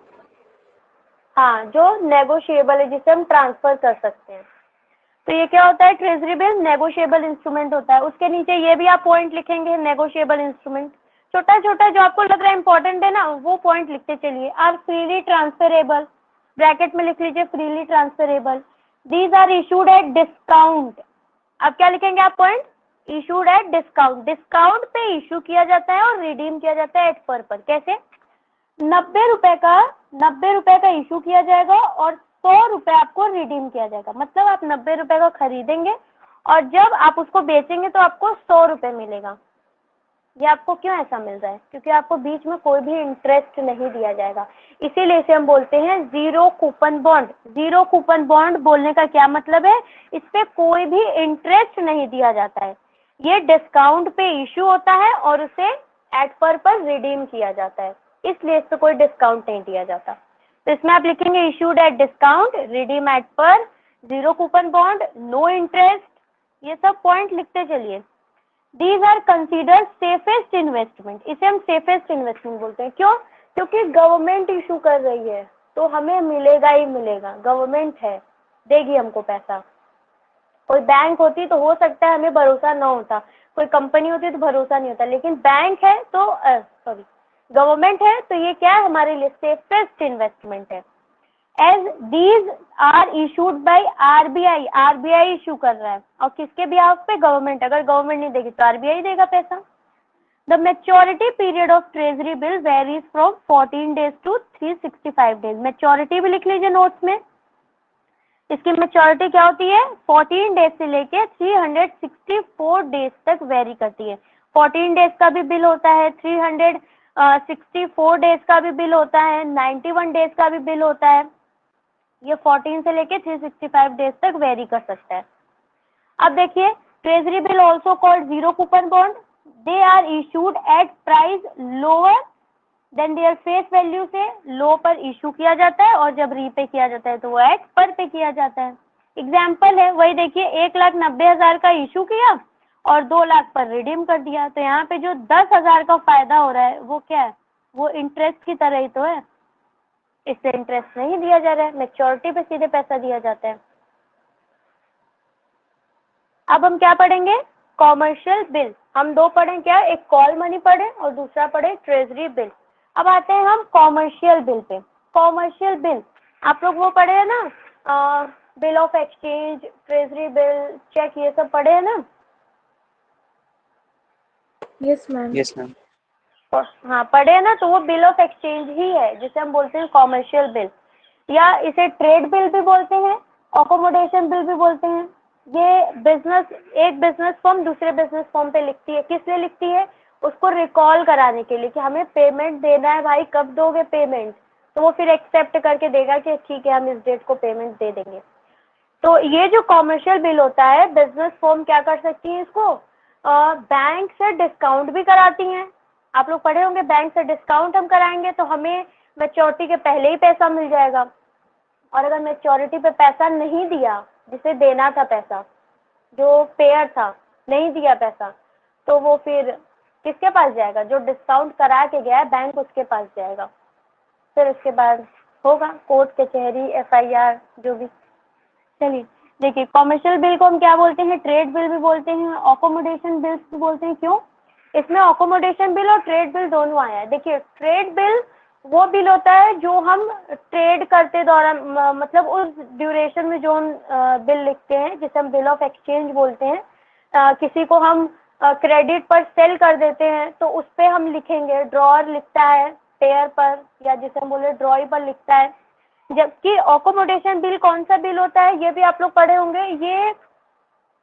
हाँ, जो नेगोशिएबल है, जिसे हम ट्रांसफर कर सकते हैं। तो ये क्या होता है, ट्रेजरी बिल नेगोशिएबल इंस्ट्रूमेंट होता है। उसके नीचे ये भी आप पॉइंट लिखेंगे, नेगोशिएबल इंस्ट्रूमेंट, छोटा छोटा जो आपको लग रहा है इंपॉर्टेंट है ना, वो पॉइंट लिखते चलिए। आर फ्रीली ट्रांसफरेबल, ब्रैकेट में लिख लीजिए freely transferable. These are issued at discount, अब क्या लिखेंगे आप point, issued at discount, discount पे इशू किया जाता है और रिडीम किया जाता है एट पर कैसे, 90 रुपए का इशू किया जाएगा और 100 रुपए आपको रिडीम किया जाएगा। मतलब आप 90 रुपए का खरीदेंगे और जब आप उसको बेचेंगे तो आपको 100 रुपए मिलेगा। ये आपको क्यों ऐसा मिल रहा है, क्योंकि आपको बीच में कोई भी इंटरेस्ट नहीं दिया जाएगा, इसीलिए इसे हम बोलते हैं zero coupon bond. Zero coupon bond बोलने का क्या मतलब है, इस पे कोई भी इंटरेस्ट नहीं दिया जाता है, ये डिस्काउंट पे इशू होता है और उसे एट पर रिडीम किया जाता है, इसलिए इस पे कोई डिस्काउंट नहीं दिया जाता। तो इसमें आप लिखेंगे issued at discount, redeem at par, zero coupon bond, no interest, ये सब पॉइंट लिखते चलिए। These are considered safest investment, इसे हम सेफेस्ट इन्वेस्टमेंट बोलते हैं। क्यों, क्योंकि गवर्नमेंट इशू कर रही है तो हमें मिलेगा ही मिलेगा, गवर्नमेंट है, देगी हमको पैसा। कोई बैंक होती तो हो सकता है हमें भरोसा ना होता, कोई कंपनी होती तो भरोसा नहीं होता, लेकिन बैंक है तो सॉरी गवर्नमेंट है तो ये क्या है, हमारे लिए सेफेस्ट इन्वेस्टमेंट है। As these are issued by RBI, RBI issue कर रहा है और किसके बिहाफ पे, गवर्नमेंट। अगर गवर्नमेंट नहीं देगी तो आरबीआई देगा पैसा। The maturity period of treasury bill varies from 14 days to 365 days, maturity भी लिख लीजिए नोट्स में। इसकी मेच्योरिटी क्या होती है, 14 डेज से लेके 364 डेज तक वेरी करती है। 14 डेज का भी बिल होता है, 364 डेज का भी बिल होता है, 91 डेज का भी बिल होता है। ये 14 से लेके 365 डेज तक वेरी कर सकता है। अब देखिए, treasury bill also called zero coupon bond, they are issued at price lower than their face value, से लो पर इशू किया जाता है और जब रीपे किया जाता है तो वो एट पर पे किया जाता है। एग्जाम्पल है वही देखिए, 1,90,000 का इशू किया और 2 लाख पर रिडीम कर दिया, तो यहाँ पे जो 10,000 का फायदा हो रहा है वो क्या है, वो इंटरेस्ट की तरह ही तो है, इससे इंटरेस्ट नहीं दिया जा रहा है, मैच्योरिटी पे सीधे पैसा दिया जाता है। अब हम क्या पढ़ेंगे, कॉमर्शियल बिल। हम दो पढ़े क्या, एक कॉल मनी पढ़े और दूसरा पढ़े ट्रेजरी बिल। अब आते हैं हम कॉमर्शियल बिल पे। कॉमर्शियल बिल आप लोग वो पढ़े हैं ना, bill of exchange, treasury bill, cheque, ये सब पढ़े हैं ना। Yes ma'am. Yes ma'am. हाँ पढ़े हैं ना, तो वो बिल ऑफ एक्सचेंज ही है जिसे हम बोलते हैं कॉमर्शियल बिल, या इसे ट्रेड बिल भी बोलते हैं, अकोमोडेशन बिल भी बोलते हैं। ये बिजनेस, एक बिजनेस फर्म दूसरे बिजनेस फर्म पे लिखती है, किस लिए लिखती है, उसको रिकॉल कराने के लिए कि हमें पेमेंट देना है भाई, कब दोगे पेमेंट, तो वो फिर एक्सेप्ट करके देगा कि ठीक है हम इस डेट को पेमेंट दे देंगे। तो ये जो कॉमर्शियल बिल होता है, बिजनेस फर्म क्या कर सकती है, इसको बैंक से डिस्काउंट भी कराती हैं। आप लोग पढ़े होंगे, बैंक से डिस्काउंट हम कराएंगे तो हमें मैच्योरिटी के पहले ही पैसा मिल जाएगा, और अगर मैच्योरिटी पे पैसा नहीं दिया, जिसे देना था पैसा, जो पेयर था, नहीं दिया पैसा, तो वो फिर किसके पास जाएगा, जो डिस्काउंट करा के गया है बैंक, उसके पास जाएगा। फिर उसके बाद होगा कोर्ट कचहरी, एफआईआर, जो भी। चलिए देखिए, कॉमर्शियल बिल को हम क्या बोलते हैं, ट्रेड बिल भी बोलते हैं, अकोमोडेशन बिल्स भी बोलते हैं। क्यों, इसमें अकोमोडेशन बिल और ट्रेड बिल दोनों आया है। देखिए, ट्रेड बिल वो बिल होता है जो हम ट्रेड करते दौरान, मतलब उस ड्यूरेशन में जो हम बिल लिखते हैं, जिसे हम बिल ऑफ एक्सचेंज बोलते हैं। किसी को हम क्रेडिट पर सेल कर देते हैं तो उस पर हम लिखेंगे, ड्रॉअर लिखता है पेयर पर, या जिसे हम बोले ड्रॉइबल लिखता है। जबकि अकोमोडेशन बिल कौन सा बिल होता है, ये भी आप लोग पढ़े होंगे, ये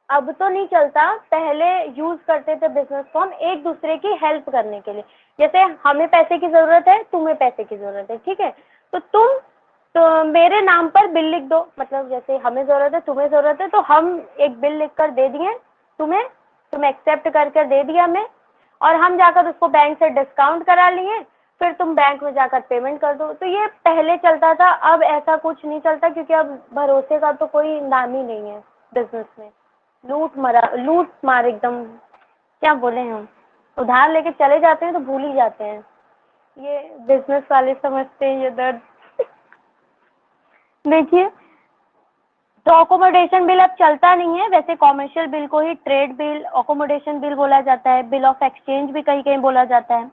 अब तो नहीं चलता, पहले यूज करते थे बिजनेस फॉर्म एक दूसरे की हेल्प करने के लिए। जैसे हमें पैसे की जरूरत है, तुम्हें पैसे की जरूरत है, ठीक है, तो तुम तो मेरे नाम पर बिल लिख दो, मतलब जैसे हमें जरूरत है, तुम्हें जरूरत है, तो हम एक बिल लिख कर दे दिए तुम्हें, तुम एक्सेप्ट करके दे दिया हमें, और हम जाकर उसको बैंक से डिस्काउंट करा लिए, फिर तुम बैंक में जाकर पेमेंट कर दो। तो ये पहले चलता था, अब ऐसा कुछ नहीं चलता, क्योंकि अब भरोसे का तो कोई नाम ही नहीं है बिजनेस में। लूट मार एकदम, क्या बोले हम, उधार लेके चले जाते हैं तो भूल ही जाते हैं। ये बिजनेस वाले समझते हैं ये दर्द। देखिए, तो अकोमोडेशन बिल अब चलता नहीं है, वैसे कॉमर्शियल बिल को ही ट्रेड बिल, अकोमोडेशन बिल बोला जाता है, बिल ऑफ एक्सचेंज भी कहीं कहीं बोला जाता है।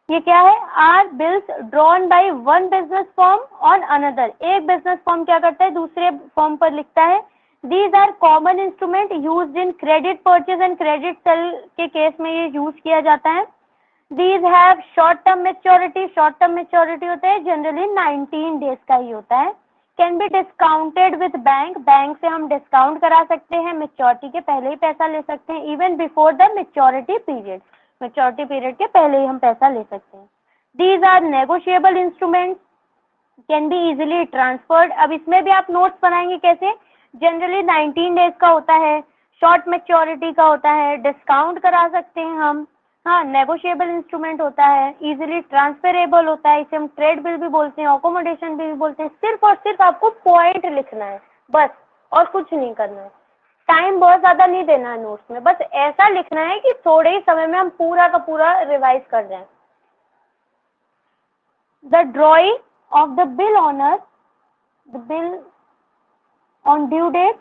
ये क्या है, are bills drawn by one business firm on another. एक बिजनेस फॉर्म क्या करता है, दूसरे फॉर्म पर लिखता है। These are common instrument used in credit purchase and credit sale के केस में ये यूज किया जाता है। These have short term maturity, short term maturity होता है जनरली 19 डेज का ही होता है। Can be discounted with bank, bank से हम डिस्काउंट करा सकते हैं, मेच्योरिटी के पहले ही पैसा ले सकते हैं, even before the maturity period, maturity period के पहले ही हम पैसा ले सकते हैं। These are negotiable instruments, can be easily transferred. अब इसमें भी आप नोट्स बनाएंगे कैसे, जनरली 19 डेज का होता है, शॉर्ट मेच्योरिटी का होता है, डिस्काउंट करा सकते हैं हम, हाँ, नेगोशिएबल इंस्ट्रूमेंट होता है, इजीली ट्रांसफरेबल होता है, इसे हम ट्रेड बिल भी बोलते हैं, अकोमोडेशन बिल भी बोलते हैं। सिर्फ और सिर्फ आपको पॉइंट लिखना है बस, और कुछ नहीं करना है। टाइम बहुत ज्यादा नहीं देना है नोट्स में, बस ऐसा लिखना है कि थोड़े ही समय में हम पूरा का पूरा रिवाइज कर जाएं। The drawing of the bill honour, the bill on due date,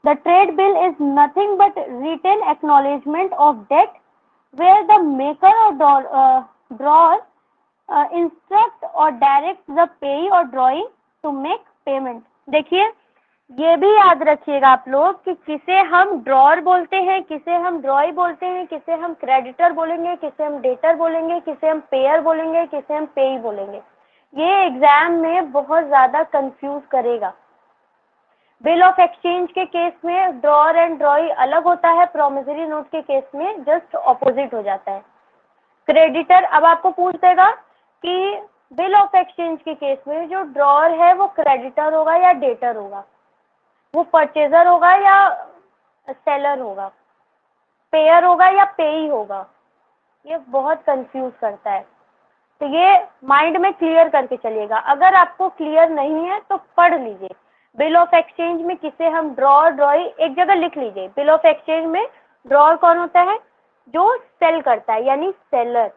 the trade bill is nothing but written acknowledgement of debt where the maker or drawer instruct or direct the payee or drawing to make payment। देखिए, ये भी याद रखिएगा आप लोग कि किसे हम ड्रॉर बोलते हैं, किसे हम ड्रॉई बोलते हैं, किसे हम क्रेडिटर बोलेंगे, किसे हम डेटर बोलेंगे, किसे हम पेयर बोलेंगे, किसे हम पेई बोलेंगे। ये एग्जाम में बहुत ज्यादा कंफ्यूज करेगा। बिल ऑफ एक्सचेंज के केस में ड्रॉर एंड ड्रॉई अलग होता है, प्रोमिसरी नोट के केस में जस्ट ऑपोजिट हो जाता है। क्रेडिटर अब आपको पूछ देगा कि बिल ऑफ एक्सचेंज के केस में जो ड्रॉर है वो क्रेडिटर होगा या डेटर होगा, वो परचेजर होगा या सेलर होगा, पेयर होगा या पेई होगा, ये बहुत कंफ्यूज करता है। तो ये माइंड में क्लियर करके चलिएगा। अगर आपको क्लियर नहीं है तो पढ़ लीजिए। बिल ऑफ एक्सचेंज में किसे हम ड्रॉर ड्रॉई एक जगह लिख लीजिए। बिल ऑफ एक्सचेंज में ड्रॉर कौन होता है, जो सेल करता है, यानी सेलर।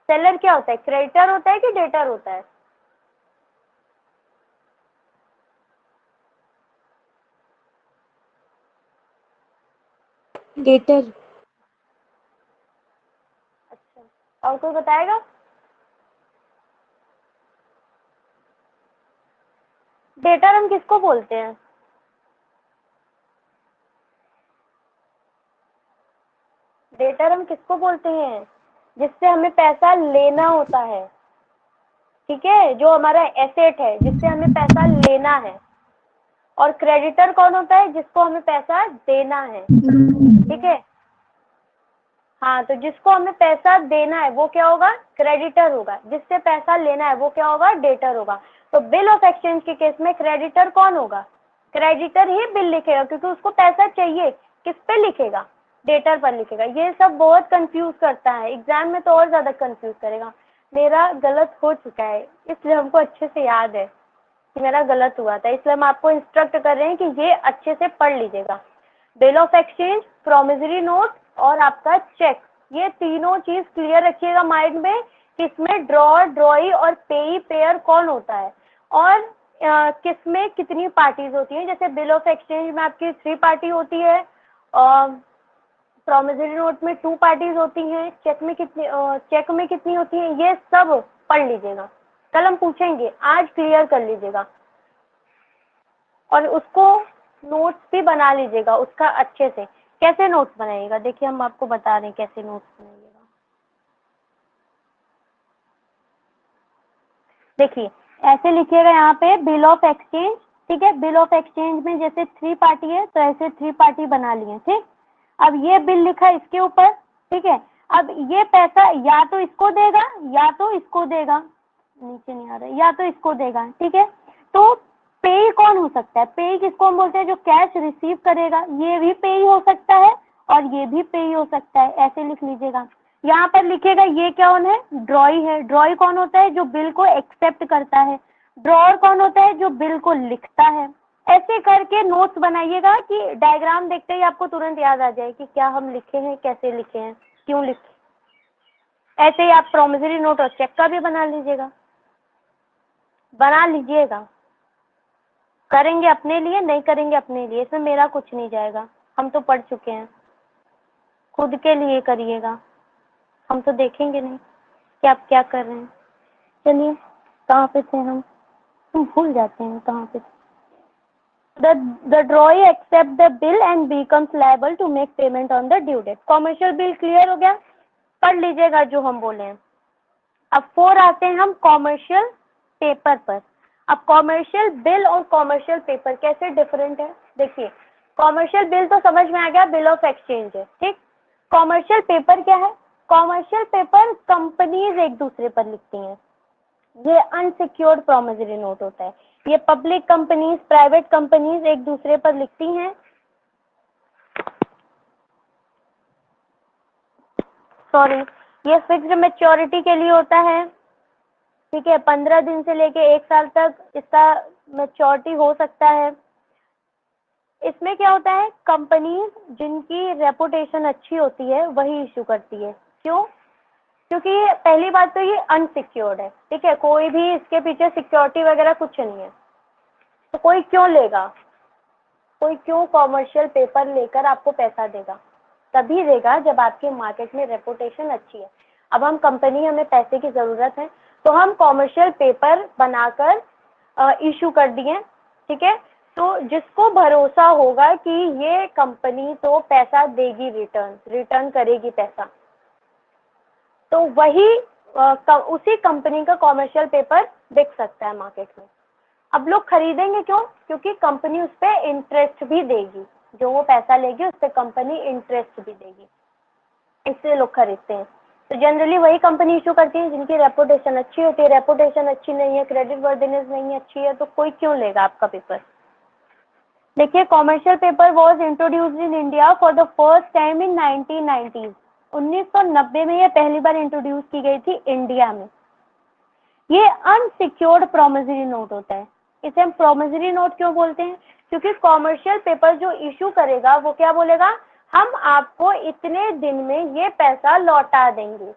सेलर क्या होता है, क्रेडिटर होता है कि डेटर होता है? डेटर। अच्छा, और कोई बताएगा? डेटर हम किसको बोलते हैं? डेटर हम किसको बोलते हैं, जिससे हमें पैसा लेना होता है, ठीक है, जो हमारा एसेट है जिससे हमें पैसा लेना है। और क्रेडिटर कौन होता है, जिसको हमें पैसा देना है, ठीक है। हाँ, तो जिसको हमें पैसा देना है वो क्या होगा, क्रेडिटर होगा। जिससे पैसा लेना है वो क्या होगा, डेटर होगा। तो बिल ऑफ एक्सचेंज के केस में क्रेडिटर कौन होगा, क्रेडिटर ही बिल लिखेगा, क्योंकि उसको पैसा चाहिए। किस पे लिखेगा, डेटर पर लिखेगा। ये सब बहुत कंफ्यूज करता है, एग्जाम में तो और ज्यादा कंफ्यूज करेगा। मेरा गलत हो चुका है, इसलिए हमको अच्छे से याद है कि मेरा गलत हुआ था, इसलिए हम आपको इंस्ट्रक्ट कर रहे हैं कि ये अच्छे से पढ़ लीजिएगा। Bill of exchange, promissory note और आपका चेक, ये तीनों चीज क्लियर रखिएगा माइंड में कि इसमें ड्रॉर ड्रॉई और पेई पेयर कौन होता है, और किसमें कितनी पार्टीज होती हैं। जैसे बिल ऑफ एक्सचेंज में आपकी 3 पार्टी होती है, प्रोमिसरी नोट में 2 पार्टीज होती हैं, चेक में कितनी होती हैं, ये सब पढ़ लीजिएगा। कल हम पूछेंगे, आज क्लियर कर लीजिएगा और उसको नोट्स भी बना लीजिएगा उसका अच्छे से। कैसे नोट्स बनाइएगा, देखिए हम आपको बता रहे हैं कैसे नोट्स बनाइएगा। देखिए, ऐसे लिखिएगा यहाँ पे, बिल ऑफ एक्सचेंज ठीक है। बिल ऑफ एक्सचेंज में जैसे 3 पार्टी है तो ऐसे 3 पार्टी बना लिए, ठीक। अब ये बिल लिखा इसके ऊपर, ठीक है। अब ये पैसा या तो इसको देगा या तो इसको देगा, नीचे नहीं आ रहा है, या तो इसको देगा, ठीक है। तो पेई कौन हो सकता है? पेई किसको हम बोलते हैं? जो कैश रिसीव करेगा, ये भी पेई हो सकता है और ये भी पेई हो सकता है, ऐसे लिख लीजिएगा। यहाँ पर लिखेगा ये कौन है? ड्रॉई है। ड्रॉई कौन होता है? जो बिल को एक्सेप्ट करता है। ड्रॉअर कौन होता है? जो बिल को लिखता है। ऐसे करके नोट्स बनाइएगा कि डायग्राम देखते ही आपको तुरंत याद आ जाए कि क्या हम लिखे हैं, कैसे लिखे हैं, क्यों लिखे। ऐसे ही आप प्रोमिसरी नोट और चेक का भी बना लीजिएगा, बना लीजिएगा। करेंगे अपने लिए, नहीं करेंगे अपने लिए, इसमें मेरा कुछ नहीं जाएगा, हम तो पढ़ चुके हैं। खुद के लिए करिएगा, हम तो देखेंगे नहीं कि आप क्या कर रहे हैं। चलिए, कहाँ पे थे हम भूल जाते हैं कहाँ पे। The drawee accepts the bill and becomes liable to make payment on the due date. Commercial bill clear हो गया? पढ़ लीजिएगा जो हम बोले हैं। अब 4 आते हैं हम कॉमर्शियल पेपर पर। अब कॉमर्शियल बिल और कॉमर्शियल पेपर कैसे डिफरेंट है? देखिए, कॉमर्शियल बिल तो समझ में आ गया, बिल ऑफ एक्सचेंज है, ठीक। कॉमर्शियल पेपर क्या है? कॉमर्शियल पेपर कंपनीज एक दूसरे पर लिखती हैं, ये अनसिक्योर्ड प्रोमिसरी नोट होता है। ये पब्लिक कंपनीज, प्राइवेट कंपनीज एक दूसरे पर लिखती हैं। सॉरी, ये फिक्स्ड मैच्योरिटी के लिए होता है, ठीक है। 15 दिन से लेके 1 साल तक इसका मैच्योरिटी हो सकता है। इसमें क्या होता है? कंपनीज जिनकी रेपुटेशन अच्छी होती है वही इशू करती है। क्यों? क्योंकि पहली बात तो ये अनसिक्योर्ड है, ठीक है। कोई भी इसके पीछे सिक्योरिटी वगैरह कुछ नहीं है, तो कोई क्यों लेगा? कोई क्यों कॉमर्शियल पेपर लेकर आपको पैसा देगा? तभी देगा जब आपके मार्केट में रेपुटेशन अच्छी है। अब हम कंपनी, हमें पैसे की ज़रूरत है तो हम कॉमर्शियल पेपर बनाकर इशू कर दिए, ठीक है। तो जिसको भरोसा होगा कि ये कंपनी तो पैसा देगी, रिटर्न करेगी पैसा, तो वही उसी कंपनी का कॉमर्शियल पेपर बिक सकता है मार्केट में। अब लोग खरीदेंगे क्यों? क्योंकि कंपनी उस पर इंटरेस्ट भी देगी, जो वो पैसा लेगी उस पर कंपनी इंटरेस्ट भी देगी, इसलिए लोग खरीदते हैं। तो जनरली वही कंपनी इशू करती है जिनकी रेपुटेशन अच्छी होती है। रेपुटेशन अच्छी नहीं है, क्रेडिट वर्दिनेस नहीं अच्छी है, तो कोई क्यों लेगा आपका पेपर। देखिए, commercial paper was introduced in India for the first time in 1990s। 1990 में ये पहली बार इंट्रोड्यूस की गई थी इंडिया में। ये अनसिक्योर्ड प्रोमिसरी नोट होता है। इसे हम प्रोमिसरी नोट क्यों बोलते हैं? क्योंकि कॉमर्शियल पेपर जो इशू करेगा वो क्या बोलेगा? हम आपको इतने दिन में ये पैसा लौटा देंगे।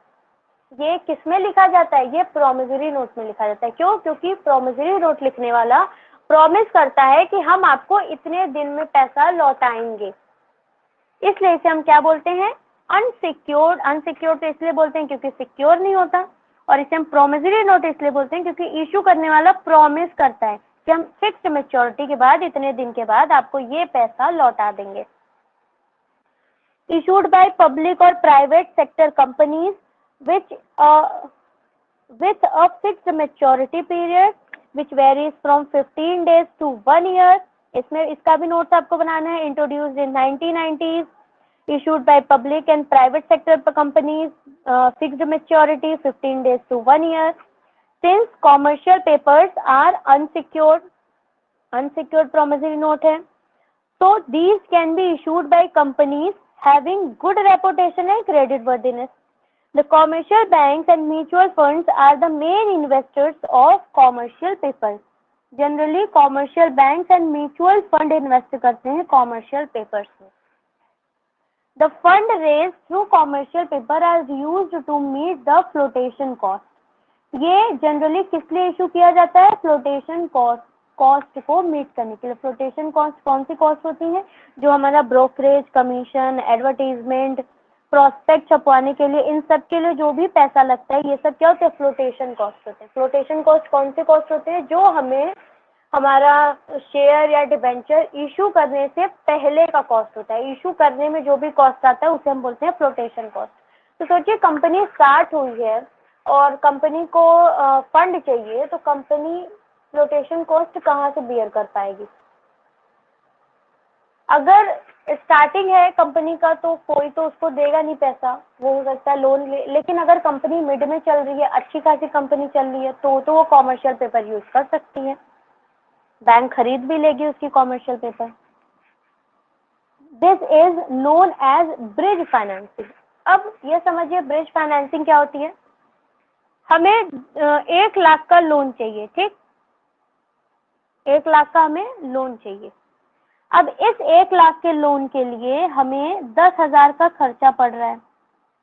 ये किस में लिखा जाता है? ये प्रोमिसरी नोट में लिखा जाता है। क्यों? क्योंकि प्रोमिसरी नोट लिखने वाला प्रॉमिस करता है कि हम आपको इतने दिन में पैसा लौटाएंगे, इसलिए इसे हम क्या बोलते हैं? अनसिक्योर्ड। अनसिक्योर्ड तो इसलिए बोलते हैं क्योंकि सिक्योर नहीं होता, और इसे हम प्रोमिसरी नोट इसलिए बोलते हैं क्योंकि इशू करने वाला प्रॉमिस करता है कि हम फिक्स्ड मैच्योरिटी के बाद इतने दिन के बाद आपको ये पैसा लौटा देंगे। इशूड बाय पब्लिक और private sector companies with a fixed maturity period which varies from 15 days to 1 year। इसमें इसका भी नोट्स आपको बनाना है। Introduced in 1990s, issued by public and private sector companies, fixed maturity 15 days to 1 year। Since commercial papers are unsecured promissory note है, so these can be issued by companies having good reputation and credit worthiness। The commercial banks and mutual funds are the main investors of commercial papers। Generally commercial banks and mutual fund invest करते हैं commercial papers में। The fund raised through commercial paper are used to meet the flotation cost। ये generally किस लिए issue किया जाता है? Flotation cost को मीट करने के लिए। फ्लोटेशन कॉस्ट कौन सी कॉस्ट होती है? जो हमारा ब्रोकरेज, कमीशन, एडवर्टीजमेंट, प्रोस्पेक्ट छपवाने के लिए, इन सब के लिए जो भी पैसा लगता है, ये सब क्या होते हैं? फ्लोटेशन कॉस्ट होते हैं। फ्लोटेशन कॉस्ट कौन से कॉस्ट होते हैं? जो हमें हमारा शेयर या डिबेंचर इशू करने से पहले का कॉस्ट होता है। इशू करने में जो भी कॉस्ट आता है उसे हम बोलते हैं फ्लोटेशन कॉस्ट। तो सोचिए, कंपनी स्टार्ट हुई है और कंपनी को फंड चाहिए, तो कंपनी फ्लोटेशन कॉस्ट कहाँ से बियर कर पाएगी? अगर स्टार्टिंग है कंपनी का तो कोई तो उसको देगा नहीं पैसा, वो हो सकता है लोन ले, लेकिन अगर कंपनी मिड में चल रही है, अच्छी खासी कंपनी चल रही है, तो वो कॉमर्शियल पेपर यूज कर सकती है, बैंक खरीद भी लेगी उसकी commercial paper. This is known as bridge financing. अब ये समझिए ब्रिज फाइनेंसिंग क्या होती है। हमें 1 लाख का लोन चाहिए, ठीक, 1 लाख का हमें लोन चाहिए। अब इस 1 लाख के लोन के लिए हमें 10,000 का खर्चा पड़ रहा है।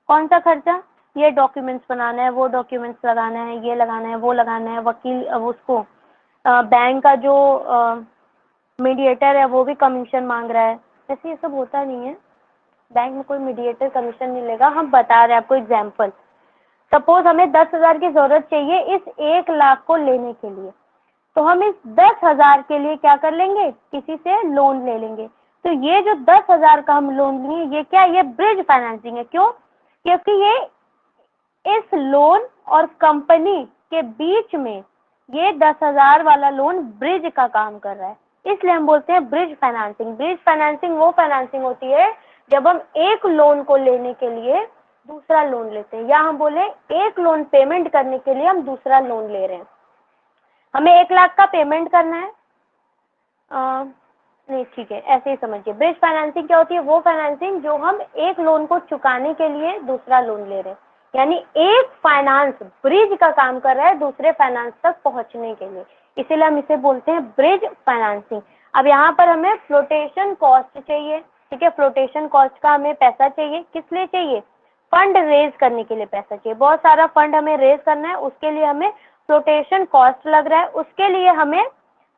कौन सा खर्चा? ये डॉक्यूमेंट्स बनाना है, वो डॉक्यूमेंट्स लगाना है, ये लगाना है, वो लगाना है, वकील उसको बैंक का जो मीडिएटर है वो भी कमीशन मांग रहा है। वैसे ये सब होता नहीं है, बैंक में कोई मीडिएटर कमीशन नहीं लेगा। हम बता रहे हैं आपको एग्जाम्पल। सपोज हमें 10,000 की जरूरत चाहिए इस 1 लाख को लेने के लिए, तो हम इस 10,000 के लिए क्या कर लेंगे? किसी से लोन ले लेंगे। तो ये जो 10,000 का हम लोन लिए, ये क्या, ये ब्रिज फाइनेंसिंग है। क्यों? क्योंकि ये इस लोन और कंपनी के बीच में ये 10,000 वाला लोन ब्रिज का काम कर रहा है, इसलिए हम बोलते हैं ब्रिज फाइनेंसिंग। ब्रिज फाइनेंसिंग वो फाइनेंसिंग होती है जब हम एक लोन को लेने के लिए दूसरा लोन लेते हैं, या हम बोले एक लोन पेमेंट करने के लिए हम दूसरा लोन ले रहे हैं। हमें 1 लाख का पेमेंट करना है, नहीं ठीक है, ऐसे ही समझिए। ब्रिज फाइनेंसिंग क्या होती है? वो फाइनेंसिंग जो हम एक लोन को चुकाने के लिए दूसरा लोन ले रहे हैं, यानी एक फाइनेंस ब्रिज का काम कर रहा है दूसरे फाइनेंस तक पहुंचने के लिए, इसीलिए हम इसे बोलते हैं ब्रिज फाइनेंसिंग। अब यहाँ पर हमें फ्लोटेशन कॉस्ट चाहिए, ठीक है, फ्लोटेशन कॉस्ट का हमें पैसा चाहिए। किस लिए चाहिए? फंड रेज करने के लिए पैसा चाहिए। बहुत सारा फंड हमें रेज करना है, उसके लिए हमें फ्लोटेशन कॉस्ट लग रहा है, उसके लिए हमें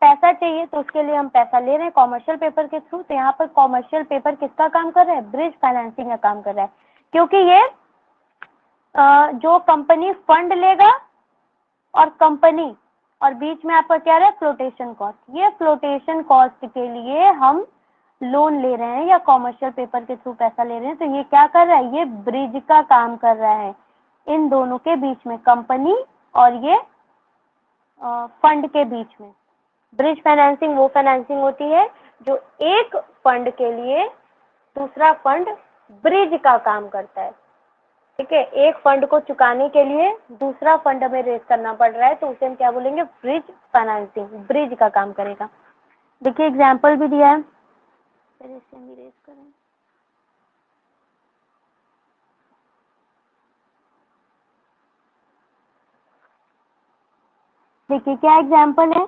पैसा चाहिए, तो उसके लिए हम पैसा ले रहे हैं कॉमर्शियल पेपर के थ्रू। तो यहाँ पर कॉमर्शियल पेपर किसका काम कर रहा है? ब्रिज फाइनेंसिंग का काम कर रहा है, क्योंकि ये जो कंपनी फंड लेगा और कंपनी और बीच में आपका क्या रहा है? Flotation cost. ये फ्लोटेशन कॉस्ट के लिए हम लोन ले रहे हैं या कॉमर्शियल पेपर के थ्रू पैसा ले रहे हैं, तो ये क्या कर रहा है? ये ब्रिज का काम कर रहा है इन दोनों के बीच में, कंपनी और ये फंड के बीच में। ब्रिज फाइनेंसिंग वो फाइनेंसिंग होती है जो एक फंड के लिए दूसरा फंड ब्रिज का काम करता है, ठीक है। एक फंड को चुकाने के लिए दूसरा फंड हमें रेज करना पड़ रहा है, तो उसे हम क्या बोलेंगे? ब्रिज फाइनेंसिंग, ब्रिज का काम करेगा। देखिए एग्जाम्पल भी दिया है, फिर इसे हम रेज करें। देखिए क्या एग्जाम्पल है।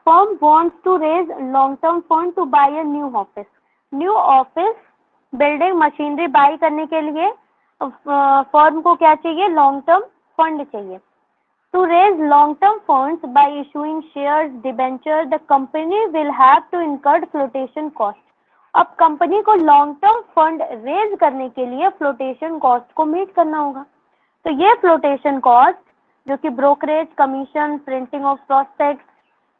Firm wants to raise long term fund to buy a new office. New office building machinery buy करने के लिए फर्म को क्या चाहिए? लॉन्ग टर्म फंड चाहिए। To raise long term funds by issuing shares, debenture, the company will have to incurred flotation cost. अब company को लॉन्ग टर्म फंड रेज करने के लिए फ्लोटेशन कॉस्ट को मीट करना होगा। तो ये फ्लोटेशन कॉस्ट जो कि brokerage, commission, printing of prospect,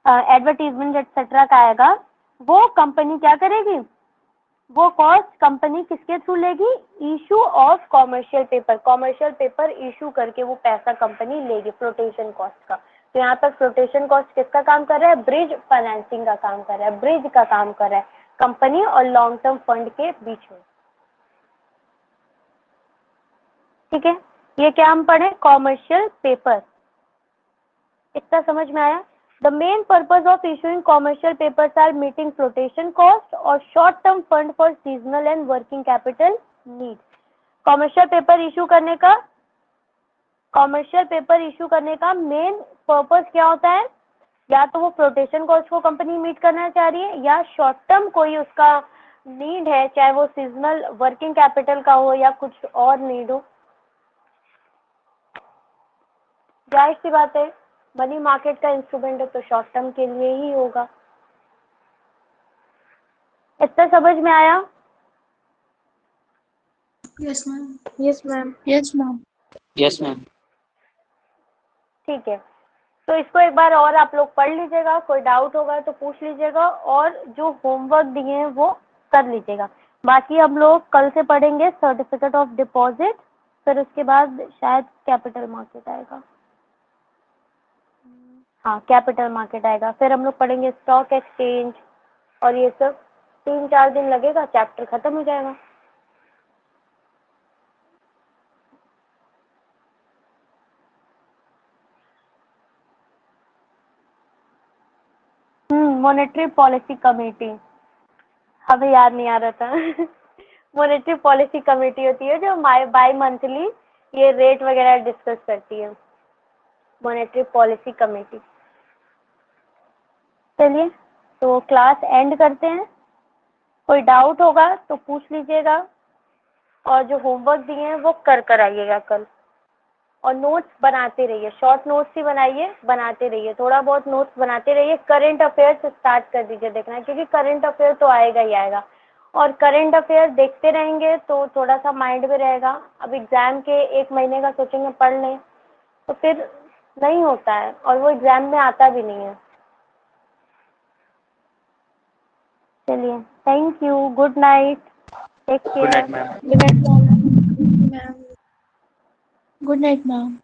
advertisement etcetera का आएगा, वो कंपनी क्या करेगी? वो कॉस्ट कंपनी किसके थ्रू लेगी? Issue of commercial paper. Commercial paper issue करके वो पैसा कंपनी लेगी फ्लोटेशन कॉस्ट का। तो यहाँ पर फ्लोटेशन कॉस्ट किसका काम कर रहा है? ब्रिज फाइनेंसिंग का काम कर रहा है, ब्रिज का काम कर रहा है कंपनी और लॉन्ग टर्म फंड के बीच में, ठीक है। ये क्या हम पढ़े? Commercial paper. इतना समझ में आया? The main purpose of issuing commercial papers are meeting flotation cost और short term fund for seasonal and working capital needs। Commercial paper issue करने का मेन पर्पस क्या होता है? या तो वो फ्लोटेशन कॉस्ट को कंपनी मीट करना चाह रही है, या शॉर्ट टर्म कोई उसका नीड है, चाहे वो सीजनल वर्किंग कैपिटल का हो या कुछ और नीड हो। जाहिर सी बात है, मनी मार्केट का इंस्ट्रूमेंट है तो शॉर्ट टर्म के लिए ही होगा। इतना समझ में आया? Yes ma'am. Yes ma'am. Yes ma'am. Yes ma'am. ठीक है, तो इसको एक बार और आप लोग पढ़ लीजिएगा, कोई डाउट होगा तो पूछ लीजिएगा, और जो होमवर्क दिए हैं वो कर लीजिएगा। बाकी हम लोग कल से पढ़ेंगे सर्टिफिकेट ऑफ डिपॉजिट, फिर उसके बाद शायद कैपिटल मार्केट आएगा। हाँ, कैपिटल मार्केट आएगा। फिर हम लोग पढ़ेंगे स्टॉक एक्सचेंज और ये सब। 3-4 दिन लगेगा, चैप्टर खत्म हो जाएगा। मॉनेटरी पॉलिसी कमेटी, हमें याद नहीं आ रहा था। मॉनेटरी पॉलिसी कमेटी होती है जो बाई मंथली ये रेट वगैरह डिस्कस करती है, मॉनेटरी पॉलिसी कमेटी। चलिए, तो क्लास एंड करते हैं। कोई डाउट होगा तो पूछ लीजिएगा, और जो होमवर्क दिए हैं वो कर आइएगा कल। और नोट्स बनाते रहिए, शॉर्ट नोट्स ही बनाइए, बनाते रहिए, थोड़ा बहुत नोट्स बनाते रहिए। करंट अफेयर से स्टार्ट कर दीजिए देखना, क्योंकि करंट अफेयर तो आएगा ही आएगा, और करंट अफेयर देखते रहेंगे तो थोड़ा सा माइंड में रहेगा। अब एग्ज़ाम के 1 महीने का सोचेंगे पढ़ लें तो फिर नहीं होता है, और वो एग्ज़ाम में आता भी नहीं है। चलिए, thank you, good night, take good night care. Ma'am. Good night ma'am. Good night ma'am.